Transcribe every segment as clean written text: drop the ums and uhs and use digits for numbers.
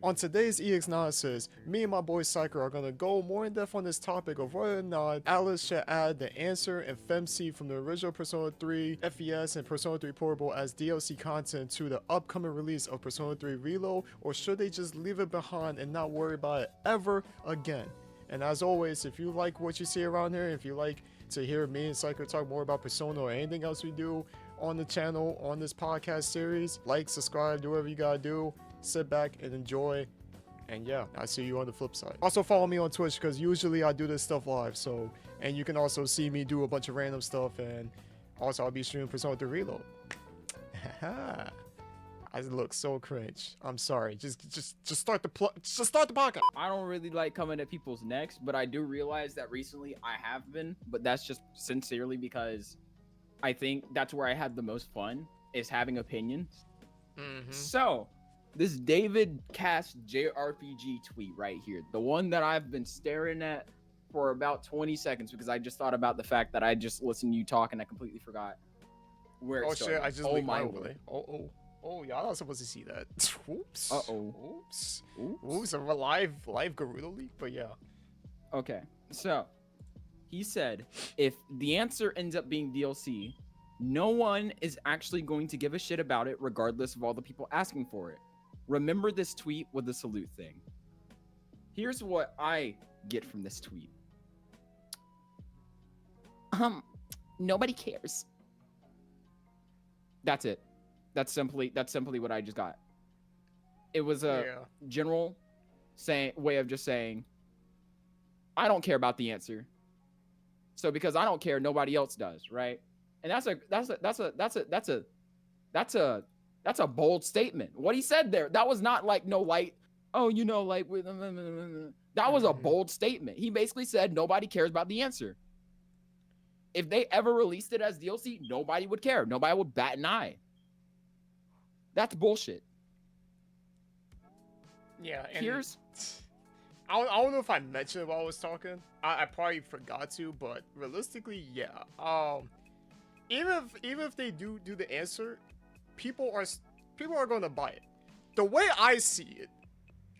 On today's EX-NALYSIS, me and my boy CyKer are going to go more in depth on this topic of whether or not Alice should add the answer and FEMC from the original Persona 3 FES and Persona 3 Portable as DLC content to the upcoming release of Persona 3 Reload, or should they just leave it behind and not worry about it ever again. And as always, if you like what you see around here, if you like to hear me and CyKer talk more about Persona or anything else we do on the channel, on this podcast series, like, subscribe, do whatever you gotta do. Sit back and enjoy, and yeah, I see you on the flip side. Also follow me on Twitch, because usually I do this stuff live, so, and you can also see me do a bunch of random stuff, and also I'll be streaming Persona 3 Reload. I look so cringe. I'm sorry. Just start the podcast. I don't really like coming at people's necks, but I do realize that recently I have been, but that's just sincerely because I think that's where I had the most fun, is having opinions. So this David Cast JRPG tweet right here, the one that I've been staring at for about 20 seconds because I just thought about the fact that I just listened to you talk and I completely forgot where it started. Shit, I just leaked my overlay. Oh, y'all not supposed to see that. Oops. Oops. A live Gerudo leak, but yeah. Okay, so he said if the answer ends up being DLC, no one is actually going to give a shit about it regardless of all the people asking for it. Remember this tweet with the salute thing. Here's what I get from this tweet. Nobody cares. That's it. That's simply what I just got. It was a general way of just saying, I don't care about the answer. So because I don't care, nobody else does, right? And that's a bold statement. What he said there, that was not like no light. Oh, you know, like with that was a bold statement. He basically said nobody cares about the answer. If they ever released it as DLC, nobody would care. Nobody would bat an eye. That's bullshit. Yeah. And I don't know if I mentioned it while I was talking. I probably forgot to, but realistically, yeah. Even if they do the answer, people are going to buy it. The way I see it,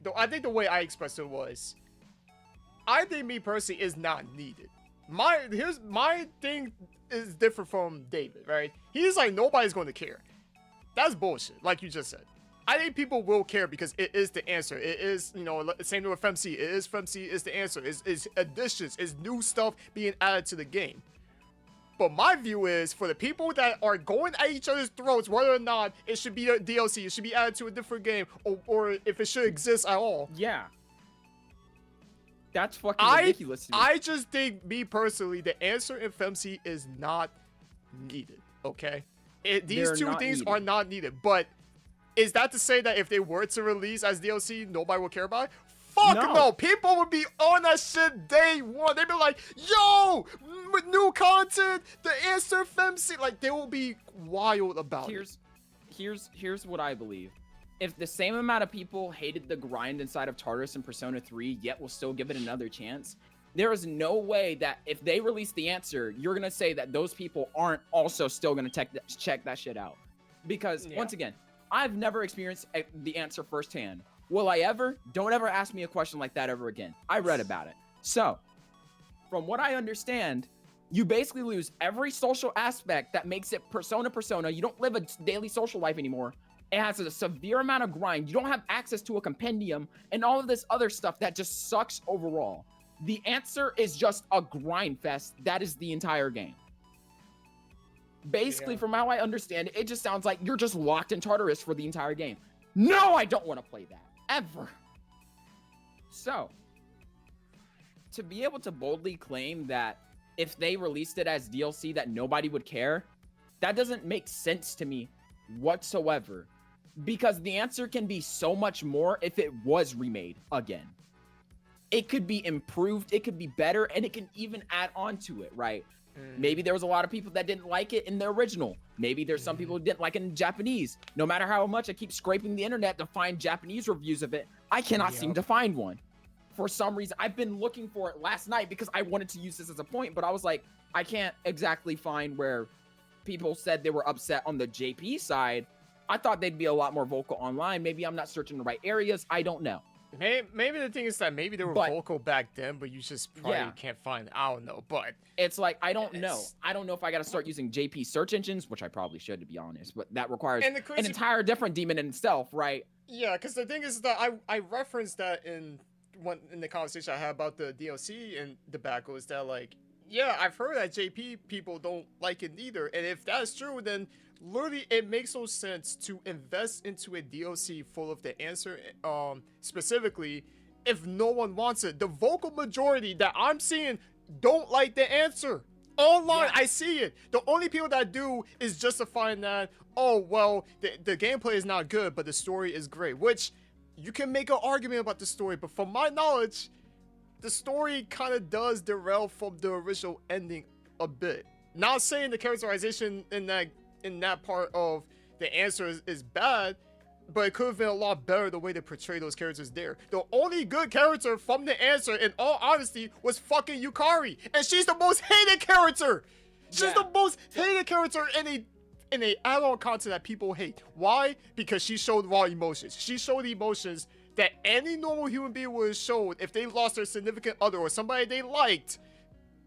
though, I think the way I expressed it was, I think me personally is not needed. My thing is different from David, right? He's like, nobody's going to care. That's bullshit, like you just said. I think people will care because it is the answer. It is, you know, same with FEMC. It is FEMC is the answer. It's additions. It's new stuff being added to the game. But my view is, for the people that are going at each other's throats, whether or not it should be a DLC, it should be added to a different game, or if it should exist at all. Yeah. That's fucking ridiculous to me. I just think, me personally, the answer in FEMC is not needed, okay? These two things are not needed. But is that to say that if they were to release as DLC, nobody would care about it? Fuck no. People would be on that shit day one. They'd be like, yo, with new content, the answer FEMC. Like, they will be wild about it. Here's what I believe. If the same amount of people hated the grind inside of Tartarus and Persona 3, yet will still give it another chance, there is no way that if they release the answer, you're going to say that those people aren't also still going to check that shit out. Because, once again, I've never experienced the answer firsthand. Will I ever? Don't ever ask me a question like that ever again. I read about it. So, from what I understand, you basically lose every social aspect that makes it persona. You don't live a daily social life anymore. It has a severe amount of grind. You don't have access to a compendium and all of this other stuff that just sucks overall. The answer is just a grind fest. That is the entire game. Basically, from how I understand it, it just sounds like you're just locked in Tartarus for the entire game. No, I don't want to play that. Ever. So, to be able to boldly claim that if they released it as DLC that nobody would care, that doesn't make sense to me whatsoever. Because the answer can be so much more if it was remade again. It could be improved, it could be better, and it can even add on to it, right? Maybe there was a lot of people that didn't like it in the original. Maybe there's some people who didn't like it in Japanese. No matter how much I keep scraping the internet to find Japanese reviews of it, I cannot seem to find one. For some reason, I've been looking for it last night because I wanted to use this as a point, but I was like, I can't exactly find where people said they were upset on the JP side. I thought they'd be a lot more vocal online. Maybe I'm not searching the right areas. I don't know. Maybe the thing is that maybe they were vocal back then, but you just probably can't find it. I don't know, but it's like I don't know. I don't know if I got to start using JP search engines, which I probably should, to be honest. But that requires an entire different demon in itself, right? Yeah, because the thing is that I referenced that in the conversation I had about the DLC and debacle is that like, yeah, I've heard that JP people don't like it either, and if that's true, then literally it makes no sense to invest into a DLC full of the answer, specifically if no one wants it. The vocal majority that I'm seeing don't like the answer. Online, I see it. The only people that do is justifying that, oh, well, the gameplay is not good, but the story is great, which you can make an argument about the story, but from my knowledge, the story kind of does derail from the original ending a bit. Not saying the characterization in that part of the answer is bad, but it could have been a lot better the way they portray those characters there. The only good character from the answer, in all honesty, was fucking Yukari, and she's the most hated character. She's the most hated character in a add-on content that people hate. Why? Because she showed raw emotions. She showed emotions that any normal human being would have showed if they lost their significant other or somebody they liked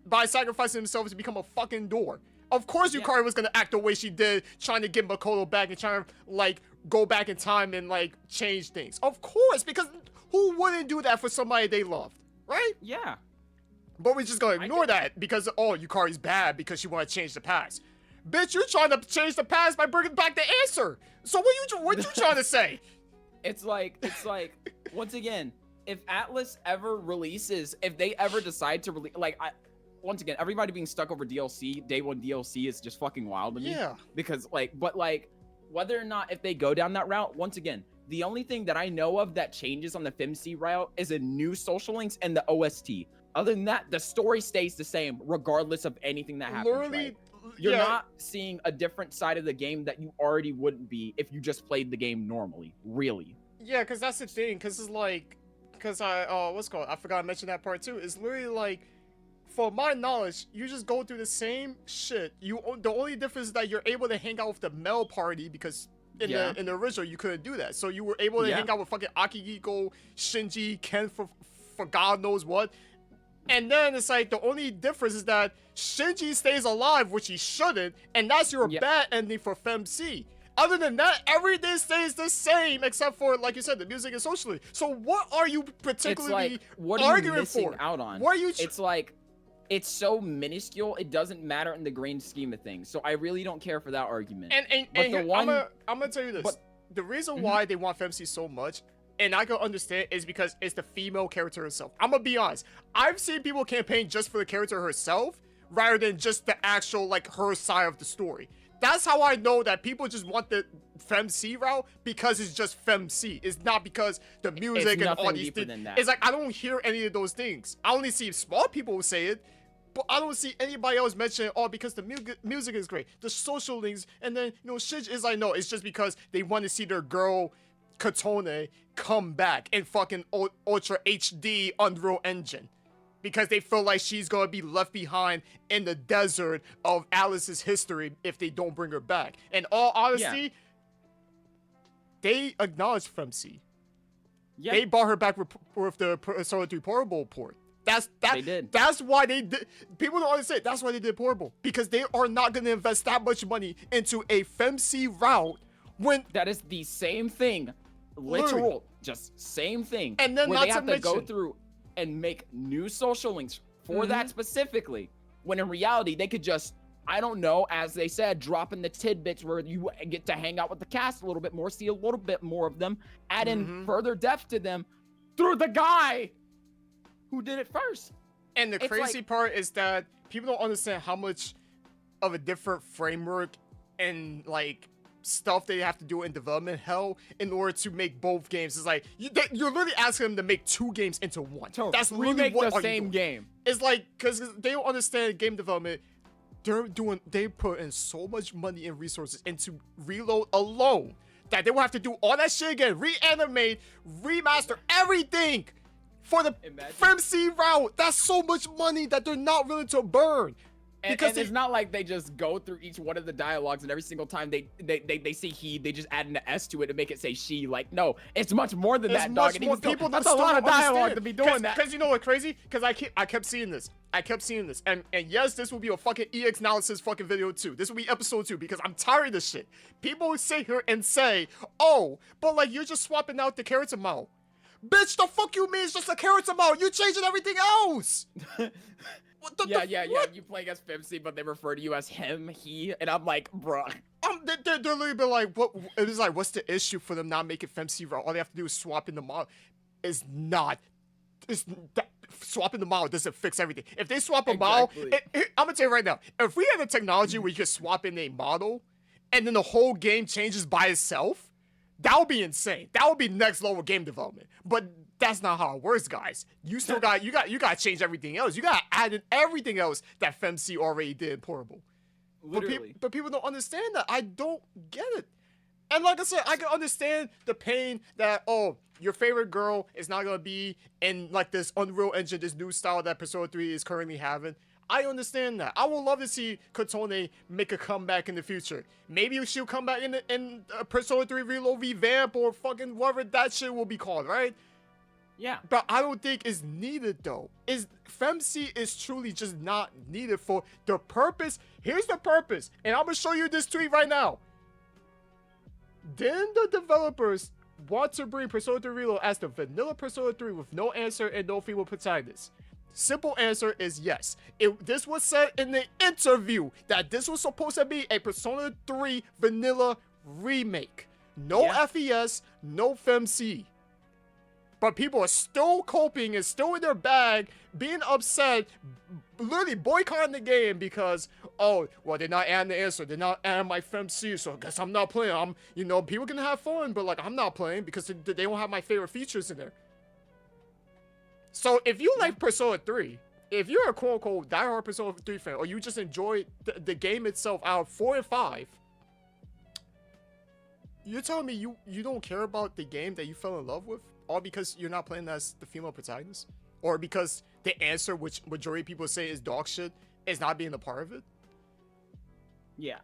by sacrificing themselves to become a fucking door. Of course Yukari was gonna act the way she did, trying to get Makoto back and trying to like go back in time and like change things. Of course, because who wouldn't do that for somebody they loved, right? Yeah. But we're just gonna ignore that because, oh, Yukari's bad because she wanna change the past. Bitch, you're trying to change the past by bringing back the answer. So what you trying to say? It's like, once again, if Atlas ever releases, if they ever decide to release, like, once again, everybody being stuck over DLC, day one DLC is just fucking wild to me. Yeah. Because, like, but, like, whether or not if they go down that route, once again, the only thing that I know of that changes on the FEMC route is a new social links and the OST. Other than that, the story stays the same, regardless of anything that happens. Literally, right? You're not seeing a different side of the game that you already wouldn't be if you just played the game normally, really. Yeah, because that's the thing, because it's like, because I forgot to mention that part too. It's literally like, for my knowledge, you just go through the same shit. The only difference is that you're able to hang out with the male party because in the original you couldn't do that. So you were able to hang out with fucking Akihiko, Shinji, Ken for God knows what. And then it's like the only difference is that Shinji stays alive, which he shouldn't, and that's your bad ending for FEMC. Other than that, everything stays the same except for, like you said, the music and socially. So what are you particularly arguing for? Out on? What are you? It's like, it's so minuscule, it doesn't matter in the grand scheme of things. So I really don't care for that argument. And here, I'm gonna tell you this: the reason why they want FEMC so much, and I can understand, is because it's the female character herself. I'm gonna be honest. I've seen people campaign just for the character herself, rather than just the actual like her side of the story. That's how I know that people just want the FEMC route because it's just FEMC. It's not because the music and all these things. It's like I don't hear any of those things. I only see small people say it, but I don't see anybody else mention it, because the music is great, the social links, and then shit is like, no, it's just because they want to see their girl Katone come back in fucking Ultra HD Unreal Engine. Because they feel like she's gonna be left behind in the desert of Alice's history if they don't bring her back. In all honesty, they acknowledged FEMC. Yeah. They brought her back with the Persona 3 Portable port. They did. That's why they did. People don't understand. That's why they did Portable. Because they are not gonna invest that much money into a FEMC route when that is the same thing, literal, just same thing. And then where not they have to to go through and make new social links for that specifically, when in reality they could just, I don't know, as they said, drop in the tidbits where you get to hang out with the cast a little bit more, see a little bit more of them, add in further depth to them through the guy who did it first. And the crazy part is that people don't understand how much of a different framework and like stuff they have to do in development hell in order to make both games. It's like you're literally asking them to make two games into one. That's literally what the same game. It's like, because they don't understand game development. They put in so much money and resources into Reload alone that they will have to do all that shit again, reanimate, remaster everything for the FEMC route. That's so much money that they're not willing to burn. And it's not like they just go through each one of the dialogues and every single time they see he, they just add an S to it to make it say she. Like, no, it's much more than that, dog. And People that's a lot of dialogue to be doing that. Because you know what crazy? Because I kept seeing this. And yes, this will be a fucking EX-NALYSIS fucking video too. This will be episode 2 because I'm tired of this shit. People would sit here and say, oh, but like you're just swapping out the character model. Bitch, the fuck you mean it's just a character model? You're changing everything else. Yeah. You play against FEMC, but they refer to you as him, he, and I'm like, bruh. They're literally been like, what? It was like, what's the issue for them not making FEMC raw? All they have to do is swap in the model. Swapping the model doesn't fix everything. If they swap a model, I'm gonna tell you right now, if we had a technology where you could swap in a model, and then the whole game changes by itself, that would be insane. That would be next level game development. But that's not how it works, guys. You still got you got to change everything else. You got to add in everything else that FEMC already did portable. Literally. But people don't understand that. I don't get it. And like I said, I can understand the pain that, oh, your favorite girl is not going to be in like this Unreal Engine, this new style that Persona 3 is currently having. I understand that. I would love to see Kotone make a comeback in the future. Maybe she'll come back in Persona 3 Reload Revamp or fucking whatever that shit will be called, right? Yeah. But I don't think it's needed though. FEMC is truly just not needed for the purpose. Here's the purpose. And I'm going to show you this tweet right now. Didn't the developers want to bring Persona 3 Reload as the vanilla Persona 3 with no answer and no female protagonist? Simple answer is yes. This was said in the interview that this was supposed to be a Persona 3 vanilla remake. No FES, no FEMC. But people are still coping and still in their bag, being upset, literally boycotting the game because, oh, well, they're not adding the answer. They're not adding my FEMC, so I guess I'm not playing. People can have fun, but like, I'm not playing because they don't have my favorite features in there. So if you like Persona 3, if you're a quote-unquote diehard Persona 3 fan, or you just enjoy the game itself out of 4 and 5, you're telling me you don't care about the game that you fell in love with? All because you're not playing as the female protagonist? Or because the answer, which majority of people say is dog shit, is not being a part of it? Yeah.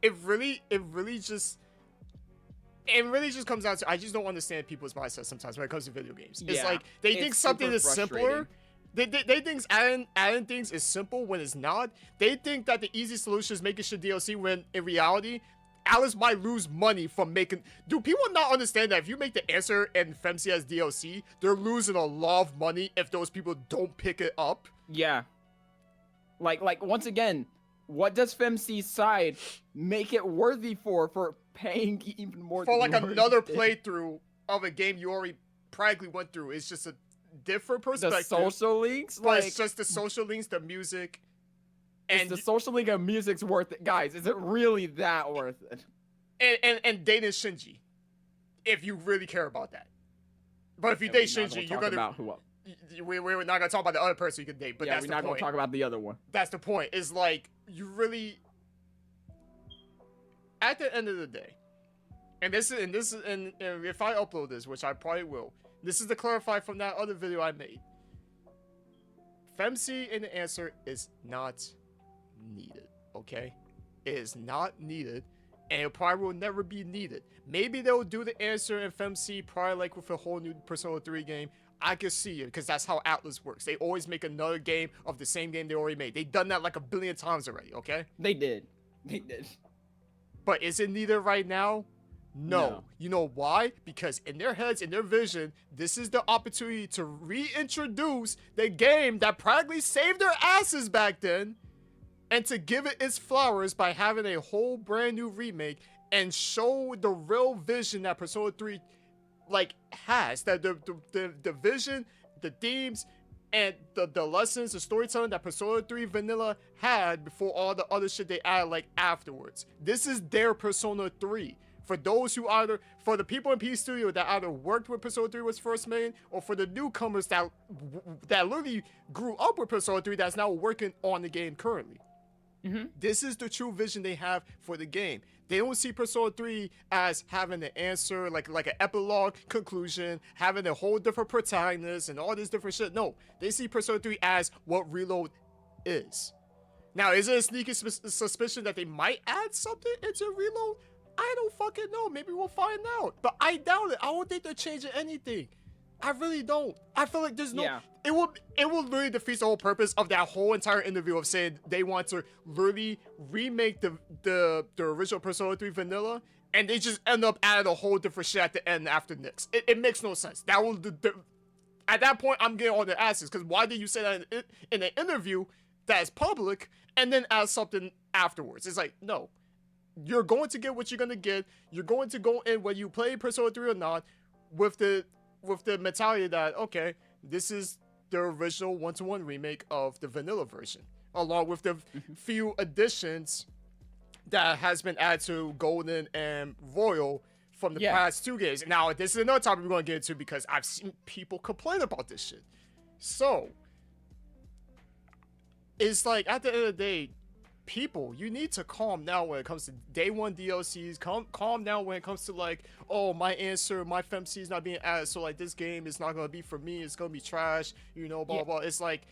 It really just comes down to, I just don't understand people's mindset sometimes when it comes to video games. It's like they think something is simpler. They think adding things is simple when it's not. They think that the easy solution is making shit DLC when in reality, Alice might lose money from making. Do people not understand that if you make the answer and FEMC as DLC, they're losing a lot of money if those people don't pick it up? Yeah. Like once again, what does FEMC's side make it worthy for paying even more? For like another playthrough of a game you already practically went through. It's just a different perspective. The social links, but it's just the social links, the music. And the social link of music's worth it, guys. Is it really that worth it? And dating Shinji, if you really care about that. But if you date Shinji, you're gonna. About who else? We're not gonna talk about the other person you can date. But that's the point. We're not gonna talk about the other one. That's the point. Is like you really. At the end of the day, and if I upload this, which I probably will, this is to clarify from that other video I made. FEMC in the answer is not needed, okay? It is not needed, and it probably will never be needed. Maybe they'll do the answer in FEMC probably like with a whole new Persona 3 game. I can see it, because that's how Atlas works. They always make another game of the same game they already made. They've done that like a billion times already, okay? They did. But is it needed right now? No. You know why? Because in their heads, in their vision, this is the opportunity to reintroduce the game that practically saved their asses back then, and to give it its flowers by having a whole brand new remake and show the real vision that Persona 3 like has, that the vision, the themes, and the lessons, the storytelling that Persona 3 Vanilla had before all the other shit they added like afterwards. This is their Persona 3. For those who for the people in P Studio that either worked with Persona 3 was first made, or for the newcomers that literally grew up with Persona 3 that's now working on the game currently. This is the true vision they have for the game. They don't see Persona 3 as having an answer, like an epilogue conclusion, having a whole different protagonist and all this different shit. No, they see Persona 3 as what Reload is. Now, is it a sneaky suspicion that they might add something into Reload? I don't fucking know. Maybe we'll find out. But I doubt it. I don't think they're changing anything. I really don't. I feel like there's no... Yeah. It will literally defeat the whole purpose of that whole entire interview of saying they want to literally remake the original Persona 3 vanilla, and they just end up adding a whole different shit at the end after Nyx. It makes no sense. That will... At that point, I'm getting all their asses, because why did you say that in an interview that is public, and then add something afterwards? It's like, no. You're going to get what you're going to get. You're going to go in, whether you play Persona 3 or not, with the mentality that, okay, this is the original one-to-one remake of the vanilla version, along with the few additions that has been added to Golden and Royal from the past 2 games. Now, this is another topic we're going to get into because I've seen people complain about this shit. So, it's like, at the end of the day, people, you need to calm down when it comes to day one DLCs. Calm down when it comes to like, oh, my answer, my FEMC is not being added, so like this game is not gonna be for me. It's gonna be trash, you know, blah blah. It's like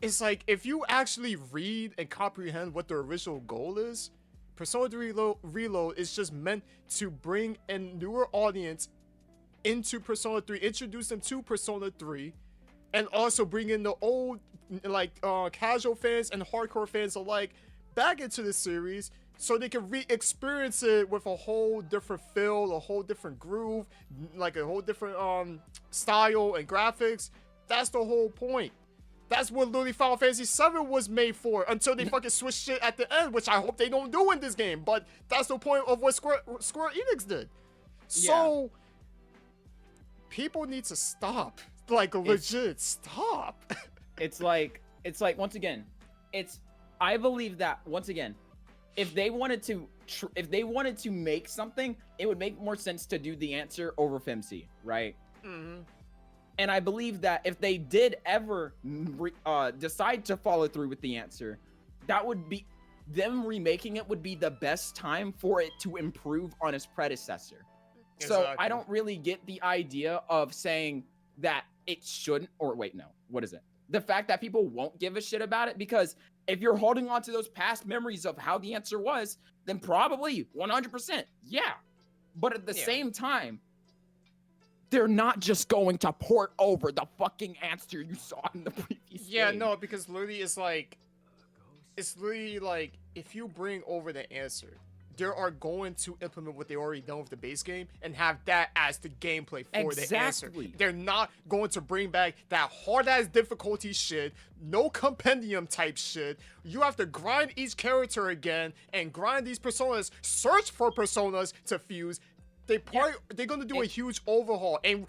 if you actually read and comprehend what the original goal is, Persona 3 Reload is just meant to bring a newer audience into Persona 3, introduce them to Persona 3, and also bring in the old, like, casual fans and hardcore fans alike back into the series so they can re-experience it with a whole different feel, a whole different groove, like a whole different style and graphics. That's the whole point. That's what literally Final Fantasy VII was made for, until they fucking switch shit at the end, which I hope they don't do in this game. But that's the point of what Square Enix did. So people need to stop. Like, legit, stop. It's like once again, I believe that once again, if they wanted to make something, it would make more sense to do the answer over FEMC, right? And I believe that if they did ever decide to follow through with the answer, that would be them remaking it would be the best time for it to improve on its predecessor. Exactly. So I don't really get the idea of saying that it shouldn't, or wait, no, what is it? The fact that people won't give a shit about it, because if you're holding on to those past memories of how the answer was, then probably 100%, yeah. But at the same time, they're not just going to port over the fucking answer you saw in the previous game. No, because literally it's literally like, if you bring over the answer, they are going to implement what they already done with the base game and have that as the gameplay for the answer. They're not going to bring back that hard-ass difficulty shit, no compendium type shit. You have to grind each character again and grind these personas, search for personas to fuse. They're going to do a huge overhaul. And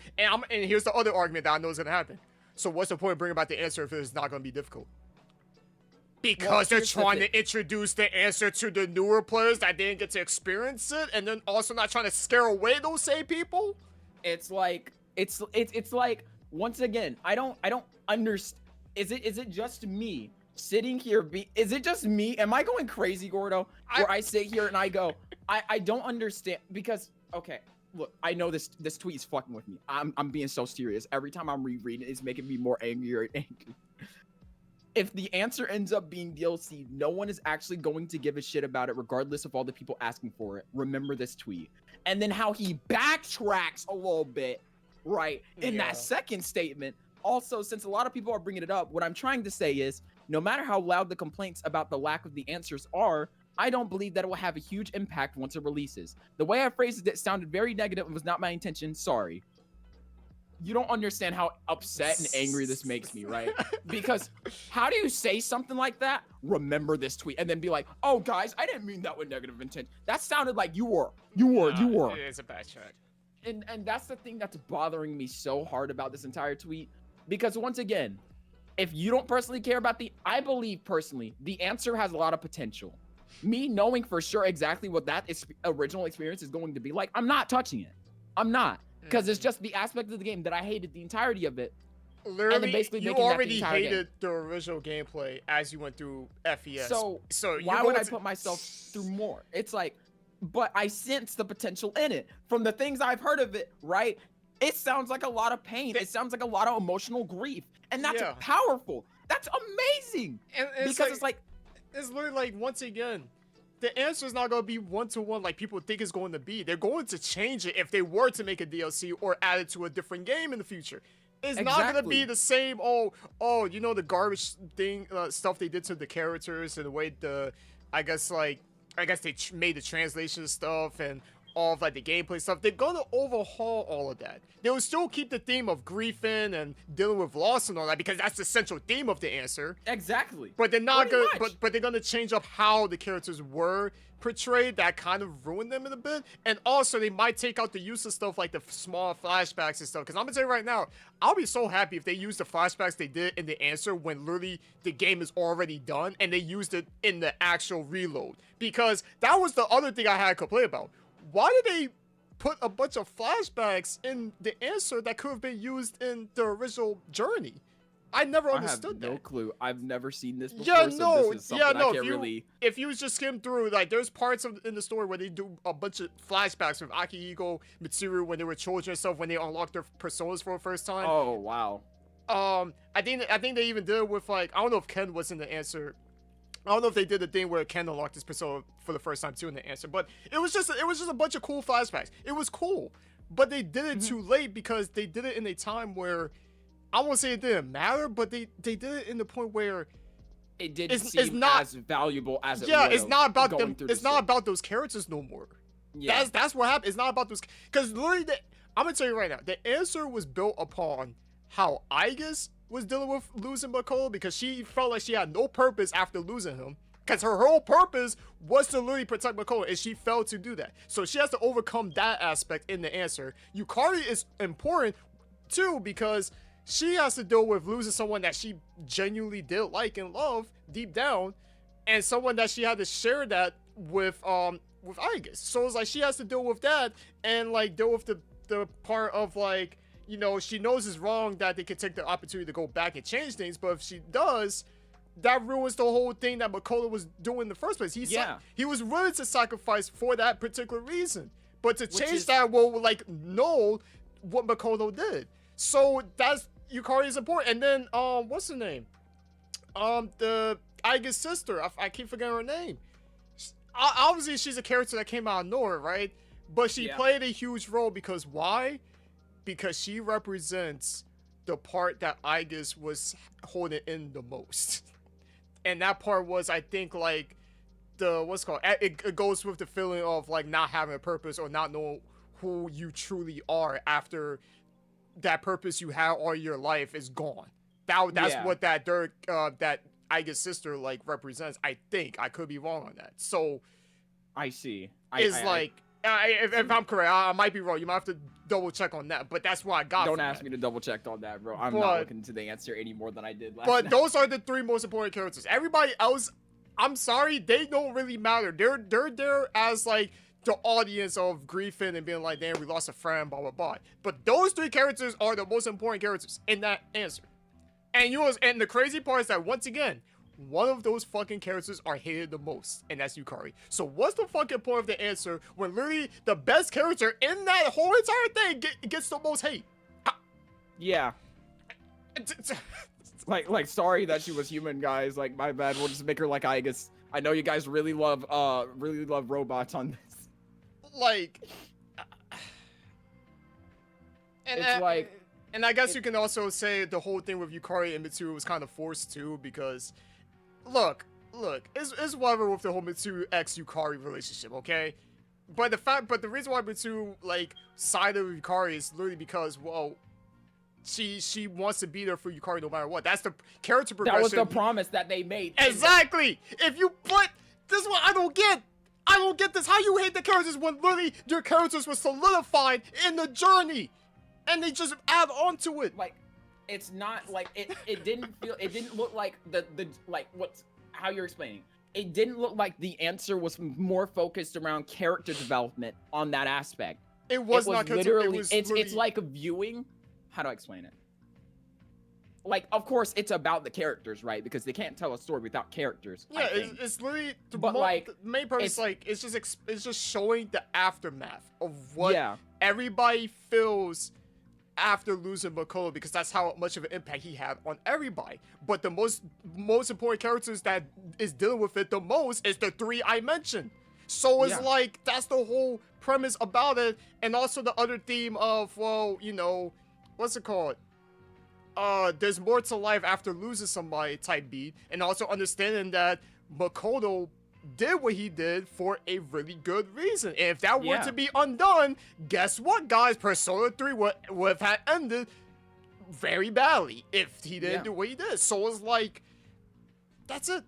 here's the other argument that I know is going to happen. So what's the point of bringing back the answer if it's not going to be difficult? Because they're trying to introduce the answer to the newer players that didn't get to experience it, and then also not trying to scare away those same people. It's like once again, I don't understand. Is it just me sitting here? Is it just me? Am I going crazy, Gordo? Where I sit here and I go, I don't understand, because okay, look, I know this tweet is fucking with me. I'm being so serious. Every time I'm rereading it, it's making me more angrier and angry. If the answer ends up being DLC, no one is actually going to give a shit about it, regardless of all the people asking for it. Remember this tweet. And then how he backtracks a little bit, right, in that second statement. Also, since a lot of people are bringing it up, what I'm trying to say is, no matter how loud the complaints about the lack of the answers are, I don't believe that it will have a huge impact once it releases. The way I phrased it sounded very negative and was not my intention. Sorry. You don't understand how upset and angry this makes me, right? Because how do you say something like that? Remember this tweet, and then be like, "Oh, guys, I didn't mean that with negative intent." That sounded like you were. It's a bad track. And that's the thing that's bothering me so hard about this entire tweet, because once again, if you don't personally care about I believe personally, the answer has a lot of potential. Me knowing for sure exactly what that original experience is going to be like, I'm not touching it. I'm not. Because it's just the aspect of the game that I hated the entirety of it. Literally, basically you making that the already entire game. hated the original gameplay as you went through FES. So you're why would going I put myself through more? It's like, but I sense the potential in it. From the things I've heard of it, right? It sounds like a lot of pain. It sounds like a lot of emotional grief. And that's Yeah. powerful. That's amazing. And Because it's like, it's literally like, once again, the answer is not going to be one-to-one like people think it's going to be. They're going to change it if they were to make a DLC or add it to a different game in the future. It's not going to be the same, you know, the garbage thing, stuff they did to the characters and the way I guess they made the translation stuff and all of like the gameplay stuff. They're going to overhaul all of that. They will still keep the theme of grief in and dealing with loss and all that because that's the central theme of the answer. Exactly. But they're not going to, but they're going to change up how the characters were portrayed. That kind of ruined them in a bit. And also they might take out the use of stuff like the small flashbacks and stuff. Because I'm going to tell you right now, I'll be so happy if they use the flashbacks they did in the answer when literally the game is already done and they used it in the actual reload. Because that was the other thing I had to complain about. Why did they put a bunch of flashbacks in the answer that could have been used in the original journey? I never understood that. I have no clue. I've never seen this before. So this is something I can't if you just skim through, like, there's parts in the story where they do a bunch of flashbacks with Akihiko, Mitsuru when they were children and stuff, when they unlocked their personas for the first time. Oh wow. I think they even did it with, like, I don't know if Ken was in the answer. I don't know if they did the thing where Ken unlocked his persona for the first time too in the answer, but it was just a bunch of cool flashbacks. It was cool, but they did it too late because they did it in a time where I won't say it didn't matter, but they did it in the point where it didn't seem as valuable as it yeah, it's not about them. It's not story. about those characters no more. Yeah, that's what happened. It's not about those, because literally, I'm gonna tell you right now, the answer was built upon how Aigis was dealing with losing Makoto because she felt like she had no purpose after losing him. Because her whole purpose was to literally protect Makoto, and she failed to do that. So she has to overcome that aspect in the answer. Yukari is important too because she has to deal with losing someone that she genuinely did like and love deep down, and someone that she had to share that with Aigis. So it's like she has to deal with that and like deal with the part of, like, you know, she knows it's wrong that they can take the opportunity to go back and change things, but if she does, that ruins the whole thing that Makoto was doing in the first place. He was willing to sacrifice for that particular reason, but to change that will, like, null what Makoto did. So that's, Yukari is important. And then what's her name? The Aiga's sister. I keep forgetting her name. Obviously she's a character that came out of nowhere, right? But she played a huge role because why? Because she represents the part that Aigis was holding in the most. And that part was, I think, like, it goes with the feeling of, like, not having a purpose or not knowing who you truly are after that purpose you had all your life is gone. That's what that Aigis sister, like, represents. I think. I could be wrong on that. So I see. If I'm correct, I might be wrong. You might have to double check on that, but that's what I got. Don't ask me to double check on that, bro. I'm not looking into the answer any more than I did last night. Those are the three most important characters. Everybody else, I'm sorry, they don't really matter. They're there as, like, the audience of grieving and being like, damn, we lost a friend, blah blah blah. But those three characters are the most important characters in that answer. And the crazy part is that, once again, one of those fucking characters are hated the most, and that's Yukari. So what's the fucking point of the answer when literally the best character in that whole entire thing gets the most hate? Yeah. like, sorry that she was human, guys. Like, my bad. We'll just make her like Aigis. I know you guys really love robots on this. Like, and I guess you can also say the whole thing with Yukari and Mitsuru was kind of forced too, because look, it's whatever with the whole Mitsuru X Yukari relationship, okay? But the reason why Mitsuru, like, sided with Yukari is literally because, well, she wants to be there for Yukari no matter what. That's the character progression. That was the promise that they made. Exactly. If you put this one, I don't get this. How you hate the characters when literally your characters were solidified in the journey, and they just add on to it. Like, it's not like it didn't look like the like what's how you're explaining. It didn't look like the answer was more focused around character development on that aspect. It was not literally. It's like a viewing. How do I explain it? like, of course, it's about the characters, right? Because they can't tell a story without characters. Yeah, it's literally like, the main purpose. Like, it's just showing the aftermath of what everybody feels after losing Makoto, because that's how much of an impact he had on everybody. But the most important characters that is dealing with it the most is the 3 I mentioned. So it's like, that's the whole premise about it. And also the other theme of, well, you know, what's it called? There's more to life after losing somebody type beat. And also understanding that Makoto did what he did for a really good reason. And if that were to be undone, guess what, guys? Persona 3 would have had ended very badly if he didn't do what he did. So it's like, that's it.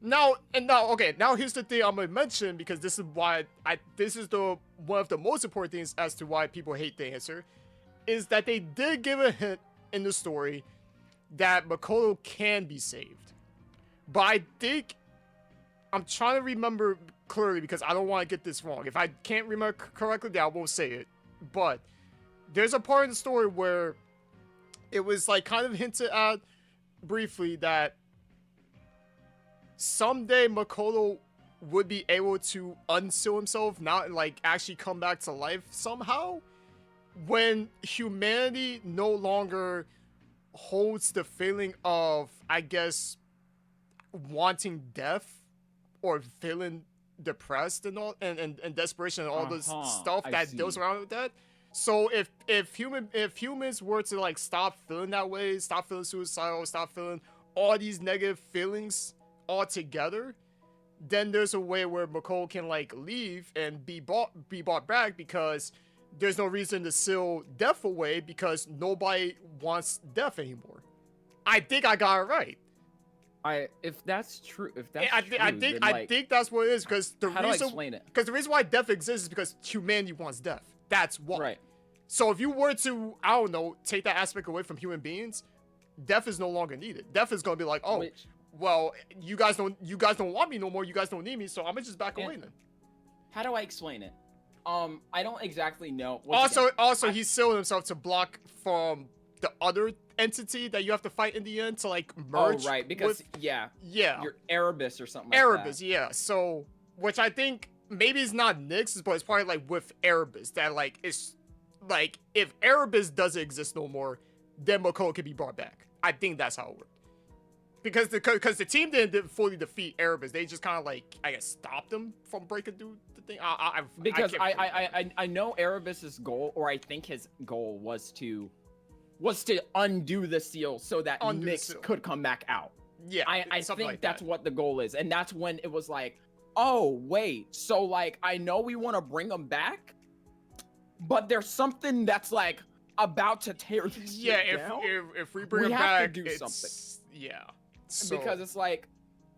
Now here's the thing I'm gonna mention, because this is why this is the one of the most important things as to why people hate the answer, is that they did give a hint in the story that Makoto can be saved. But I think, I'm trying to remember clearly because I don't want to get this wrong. If I can't remember correctly, then I won't say it. But there's a part in the story where it was like kind of hinted at briefly that someday Makoto would be able to unseal himself, not like actually come back to life somehow, when humanity no longer holds the feeling of, I guess, wanting death or feeling depressed and all, and desperation and all this stuff that goes around with that. So if humans were to like stop feeling that way, stop feeling suicidal, stop feeling all these negative feelings altogether, then there's a way where Makoto can like leave and be brought back, because there's no reason to seal death away, because nobody wants death anymore. I think I got it right. If that's true, I think that's what it is, because the how reason, do I explain it? Because the reason why death exists is because humanity wants death. That's why. Right. So if you were to, I don't know, take that aspect away from human beings, death is no longer needed. Death is gonna be like, oh, well, you guys don't want me no more. You guys don't need me, so I'm gonna just back away then. How do I explain it? I don't exactly know. Also, he sealed himself to block from the other entity that you have to fight in the end to like merge. Oh, right, because you're Erebus or something. Erebus, yeah. So, which I think maybe it's not Nyx, but it's probably like with Erebus that like it's like if Erebus doesn't exist no more, then Makoto can be brought back. I think that's how it worked. Because the team didn't fully defeat Erebus, they just kind of like, I guess, stopped them from breaking through the thing. I know Erebus's goal, or I think his goal was to undo the seal so that Nyx could come back out. Yeah, I think like that's what the goal is, and that's when it was like, oh wait, so like I know we want to bring him back, but there's something that's like about to tear this shit down. If we bring him back, to do something. Yeah. So, because it's like,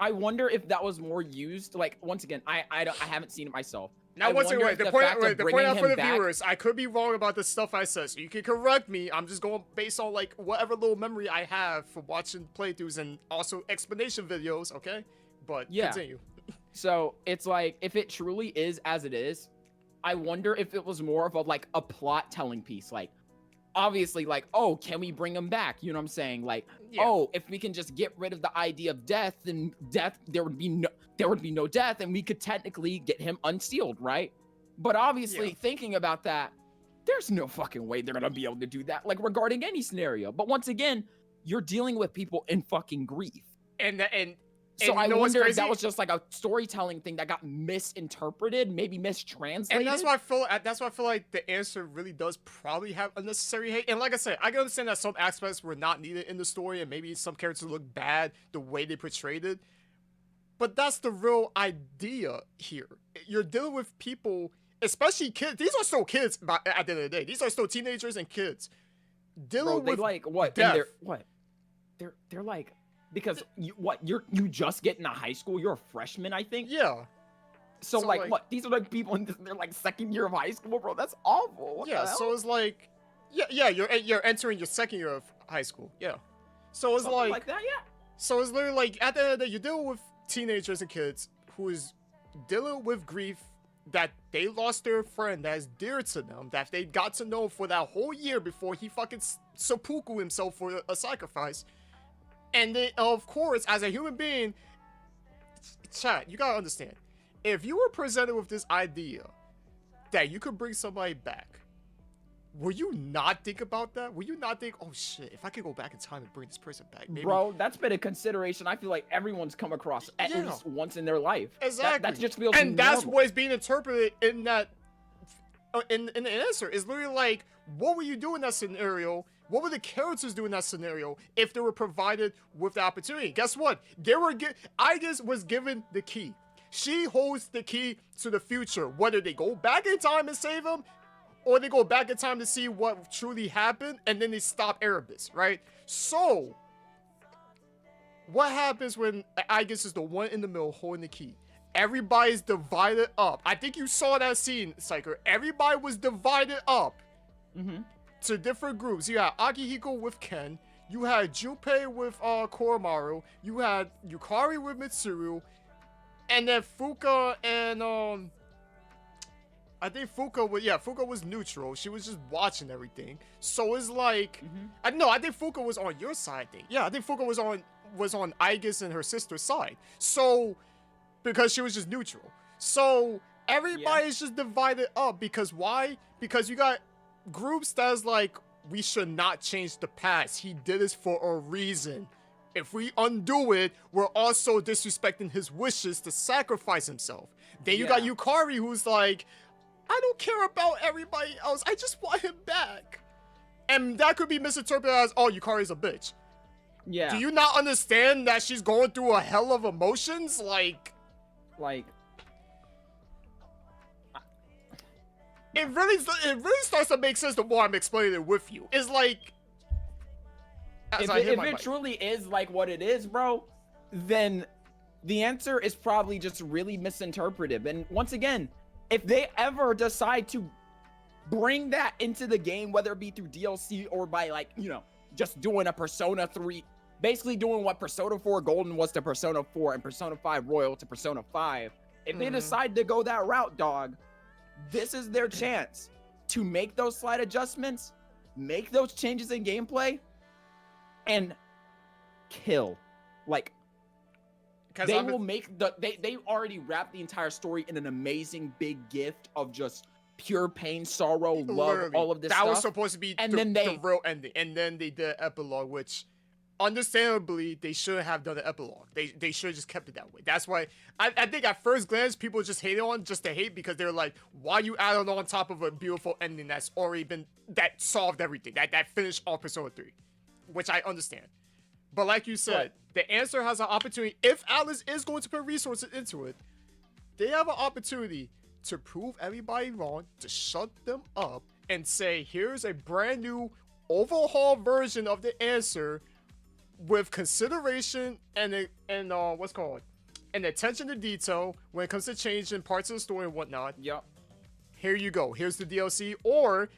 I wonder if that was more used. Like, once again, I haven't seen it myself. Now, once again, the point out for the viewers, I could be wrong about the stuff I said, so you can correct me. I'm just going based on like whatever little memory I have from watching playthroughs and also explanation videos. Okay, but continue. So it's like, if it truly is as it is, I wonder if it was more of a like a plot telling piece, like. Obviously, like, oh, can we bring him back? You know what I'm saying? Like, oh, if we can just get rid of the idea of death, then there would be no death, and we could technically get him unsealed, right? But obviously, thinking about that, there's no fucking way they're gonna be able to do that, like regarding any scenario. But once again, you're dealing with people in fucking grief, so I wonder if that was just like a storytelling thing that got misinterpreted, maybe mistranslated. And that's why I feel like the answer really does probably have unnecessary hate. And like I said, I can understand that some aspects were not needed in the story, and maybe some characters look bad the way they portrayed it. But that's the real idea here. You're dealing with people, especially kids. These are still kids at the end of the day. These are still teenagers and kids dealing with like what? Death. They're like. Because you just get into high school, you're a freshman, I think. Yeah. So like what? These are like people in their like second year of high school, bro. That's awful. What the hell? So it's like, you're entering your second year of high school. Yeah. So it's something like that, yeah. So it's literally like at the end of the day, you're dealing with teenagers and kids who is dealing with grief that they lost their friend that is dear to them, that they got to know for that whole year before he fucking seppuku himself for a sacrifice. And then, of course, as a human being, chat, you gotta understand, if you were presented with this idea that you could bring somebody back, will you not think about that? Will you not think, oh shit, if I could go back in time and bring this person back, maybe? Bro, that's been a consideration I feel like everyone's come across at least once in their life. Exactly. That just feels and normal. that's what is being interpreted in that, in the answer. It's literally like, what would you do in that scenario? What would the characters do in that scenario if they were provided with the opportunity? Guess what? Aigis was given the key. She holds the key to the future. Whether they go back in time and save him, or they go back in time to see what truly happened, and then they stop Erebus, right? So, what happens when Aigis is the one in the middle holding the key? Everybody's divided up. I think you saw that scene, CyKer. Everybody was divided up to different groups. You had Akihiko with Ken. You had Junpei with Koromaru. You had Yukari with Mitsuru. And then Fuka and I think Fuka was neutral. She was just watching everything. So it's like I think Fuka was on your side, I think. Yeah, I think Fuka was on Aigis and her sister's side. So because she was just neutral. So everybody's just divided up because why? Because you got groups that's like, we should not change the past. He did this for a reason. If we undo it, we're also disrespecting his wishes to sacrifice himself. Then you got Yukari, who's like, I don't care about everybody else. I just want him back. And that could be misinterpreted as, oh, Yukari's a bitch. Yeah. Do you not understand that she's going through a hell of emotions? Like... It really starts to make sense the more I'm explaining it with you. It's like... If it truly is like what it is, bro, then the answer is probably just really misinterpretive. And once again, if they ever decide to bring that into the game, whether it be through DLC or by, like, you know, just doing a Persona 3, basically doing what Persona 4 Golden was to Persona 4 and Persona 5 Royal to Persona 5, if they decide to go that route, dog, this is their chance to make those slight adjustments, make those changes in gameplay, and kill. Like, they will make they already wrapped the entire story in an amazing big gift of just pure pain, sorrow, love, all of this stuff. That was supposed to be the real ending. And then they did epilogue, which understandably they shouldn't have done the epilogue. They should have just kept it that way. That's why I think at first glance people just hate on just to hate, because they're like, why you add on top of a beautiful ending that's already been, that solved everything, that finished all Persona 3, which I understand. But like you said, the answer has an opportunity. If Alice is going to put resources into it, they have an opportunity to prove everybody wrong, to shut them up, and say, here's a brand new overhaul version of the answer with consideration and what's called, and attention to detail when it comes to changing parts of the story and whatnot. Yep. Here you go. Here's the DLC. Or,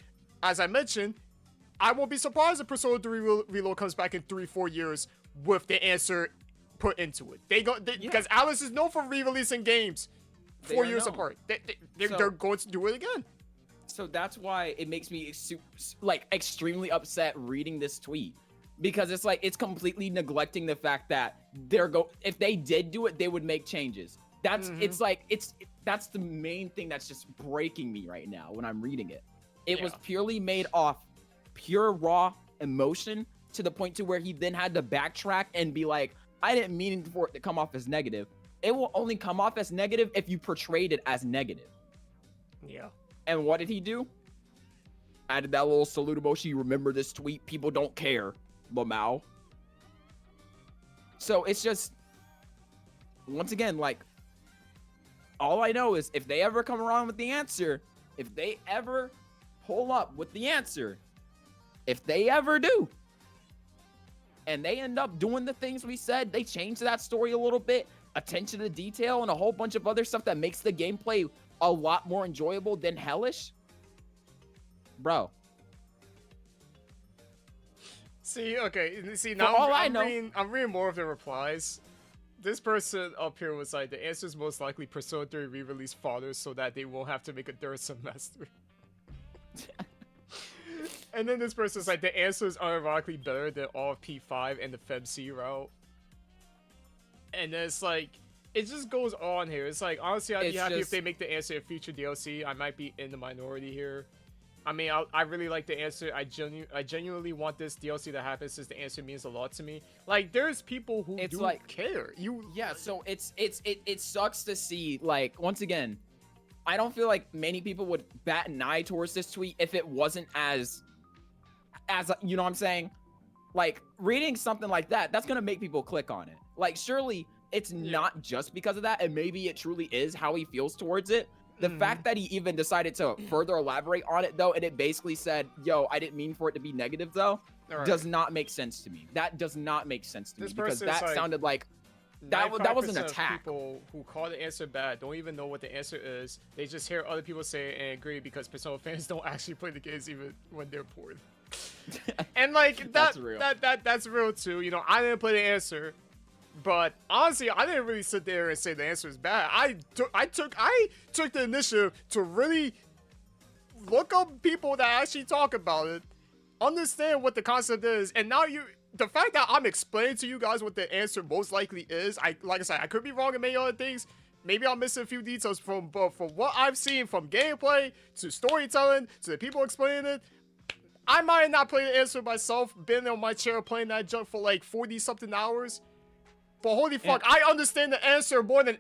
as I mentioned, I won't be surprised if Persona 3 Reload comes back in 3-4 years with the answer put into it. Because Alice is known for re-releasing games 4 years apart. They're going to do it again. So that's why it makes me extremely upset reading this tweet, because it's like, it's completely neglecting the fact that if they did do it, they would make changes. That's that's the main thing that's just breaking me right now when I'm reading it. It was purely made off pure raw emotion, to the point to where he then had to backtrack and be like, I didn't mean for it to come off as negative. It will only come off as negative if you portrayed it as negative. Yeah. And what did he do? Added that little salute emoji. Remember this tweet? People don't care. Lamau. So it's just, once again, like, all I know is if they ever come around with the answer, if they ever pull up with the answer, if they ever do, and they end up doing the things we said, they change that story a little bit, attention to detail, and a whole bunch of other stuff that makes the gameplay a lot more enjoyable than hellish, bro. Now I'm reading more of the replies. This person up here was like, the answer is most likely Persona 3 re-release fathers so that they won't have to make a third semester. And then this person's like, the answer is unironically better than all of P5 and the FEMC route. And then it's like, it just goes on here. It's like, honestly, I'd be happy if they make the answer a future DLC. I might be in the minority here. I mean, I really like the answer. I genuinely want this DLC to happen since the answer means a lot to me. Like, there's people who care. Yeah, so it sucks to see, like, once again, I don't feel like many people would bat an eye towards this tweet if it wasn't as you know what I'm saying? Like, reading something like that, that's gonna make people click on it. Like, surely it's not just because of that, and maybe it truly is how he feels towards it. The fact that he even decided to further elaborate on it, though, and it basically said, yo, I didn't mean for it to be negative, though, does not make sense to me. That does not make sense to me, because that sounded like that was an attack. People who call the answer bad don't even know what the answer is. They just hear other people say it and agree because Persona fans don't actually play the games even when they're bored. And like that's real too. You know, I didn't play the answer, but honestly, I didn't really sit there and say the answer is bad. I took the initiative to really look up people that actually talk about it, understand what the concept is, and now the fact that I'm explaining to you guys what the answer most likely is, like I said, I could be wrong in many other things. Maybe I'm missing a few details from what I've seen, from gameplay to storytelling to the people explaining it. I might have not played the answer myself, been on my chair playing that junk for like 40-something hours. But holy fuck, I understand the answer more than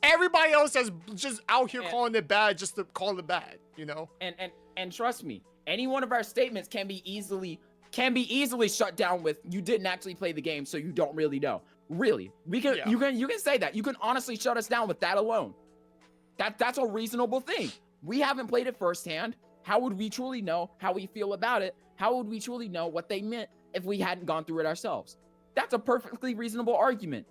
everybody else that's just out here calling it bad just to call it bad, you know? And trust me, any one of our statements can be easily shut down with, you didn't actually play the game, so you don't really know. Really, you can say that. You can honestly shut us down with that alone. That's a reasonable thing. We haven't played it firsthand. How would we truly know how we feel about it? How would we truly know what they meant if we hadn't gone through it ourselves? That's a perfectly reasonable argument.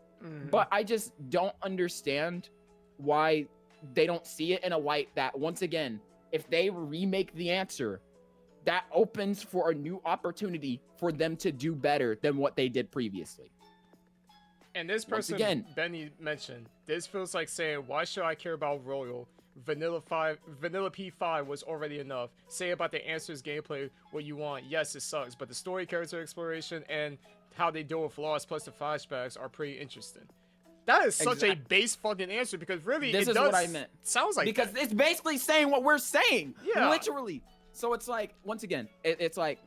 But I just don't understand why they don't see it in a light that, once again, if they remake the answer, that opens for a new opportunity for them to do better than what they did previously. And this person, again, Benny mentioned, this feels like saying, why should I care about Royal? Vanilla P5 was already enough. Say about the answers gameplay what you want. Yes, it sucks, but the story, character exploration, and how they deal with flaws plus the flashbacks are pretty interesting. That is such a base fucking answer, because really this is what I meant. Sounds like because it's basically saying what we're saying. Yeah. Literally. So it's like, once again, it's like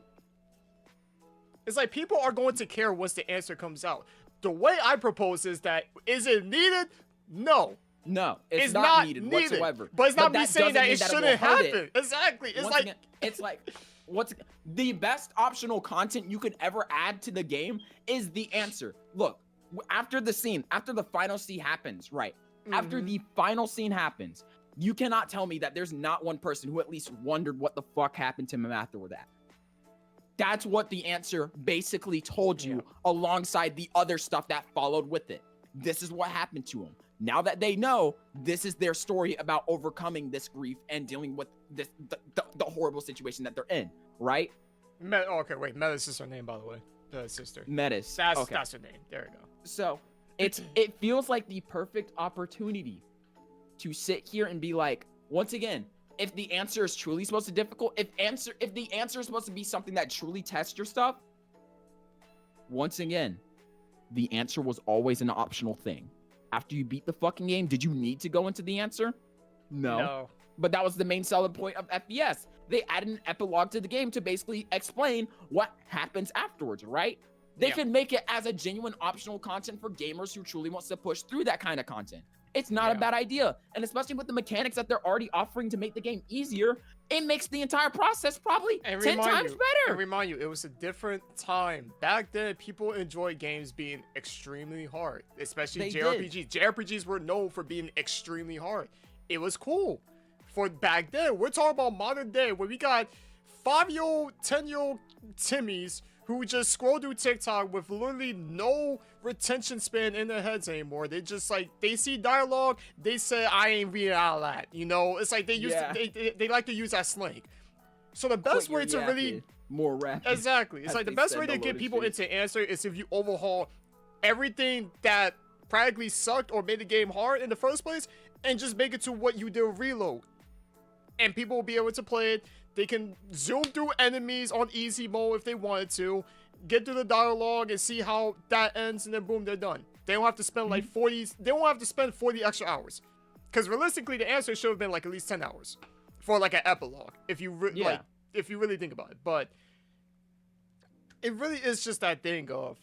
people are going to care once the answer comes out. The way I propose is that, is it needed? No. No, it's not needed whatsoever. But it's not me saying that it shouldn't happen. Exactly. It's like what's the best optional content you could ever add to the game is the answer. Look, after the final scene happens, right? After the final scene happens, you cannot tell me that there's not one person who at least wondered what the fuck happened to him after that. That's what the answer basically told you, alongside the other stuff that followed with it. This is what happened to him. Now that they know, this is their story about overcoming this grief and dealing with this the horrible situation that they're in, right? Okay, wait. Metis is her name, by the way. The sister. Metis. That's her name. There you go. So it feels like the perfect opportunity to sit here and be like, once again, if the answer is truly supposed to be difficult, if the answer is supposed to be something that truly tests your stuff, once again, the answer was always an optional thing. After you beat the fucking game, did you need to go into the answer? No. But that was the main selling point of FES. They added an epilogue to the game to basically explain what happens afterwards, right? They can make it as a genuine optional content for gamers who truly wants to push through that kind of content. It's not a bad idea. And especially with the mechanics that they're already offering to make the game easier, it makes the entire process probably 10 times better. And remind you, it was a different time. Back then, people enjoyed games being extremely hard, especially JRPGs. JRPGs were known for being extremely hard. It was cool. For back then, we're talking about modern day, where we got 5-year-old, 10-year-old Timmies who just scroll through TikTok with literally no retention span in their heads anymore. They just like, they see dialogue, they say, I ain't reading out of that. You know, it's like they like to use that slang. So the best way to really more rapid. Exactly. It's like the best way to get people into answer is if you overhaul everything that practically sucked or made the game hard in the first place and just make it to what you did with reload. And people will be able to play it. They can zoom through enemies on easy mode if they wanted to, get through the dialogue and see how that ends, and then boom, they're done. They don't have to spend like 40. They won't have to spend 40 extra hours, because realistically, the answer should have been like at least 10 hours for like an epilogue, if you like, if you really think about it. But it really is just that thing of,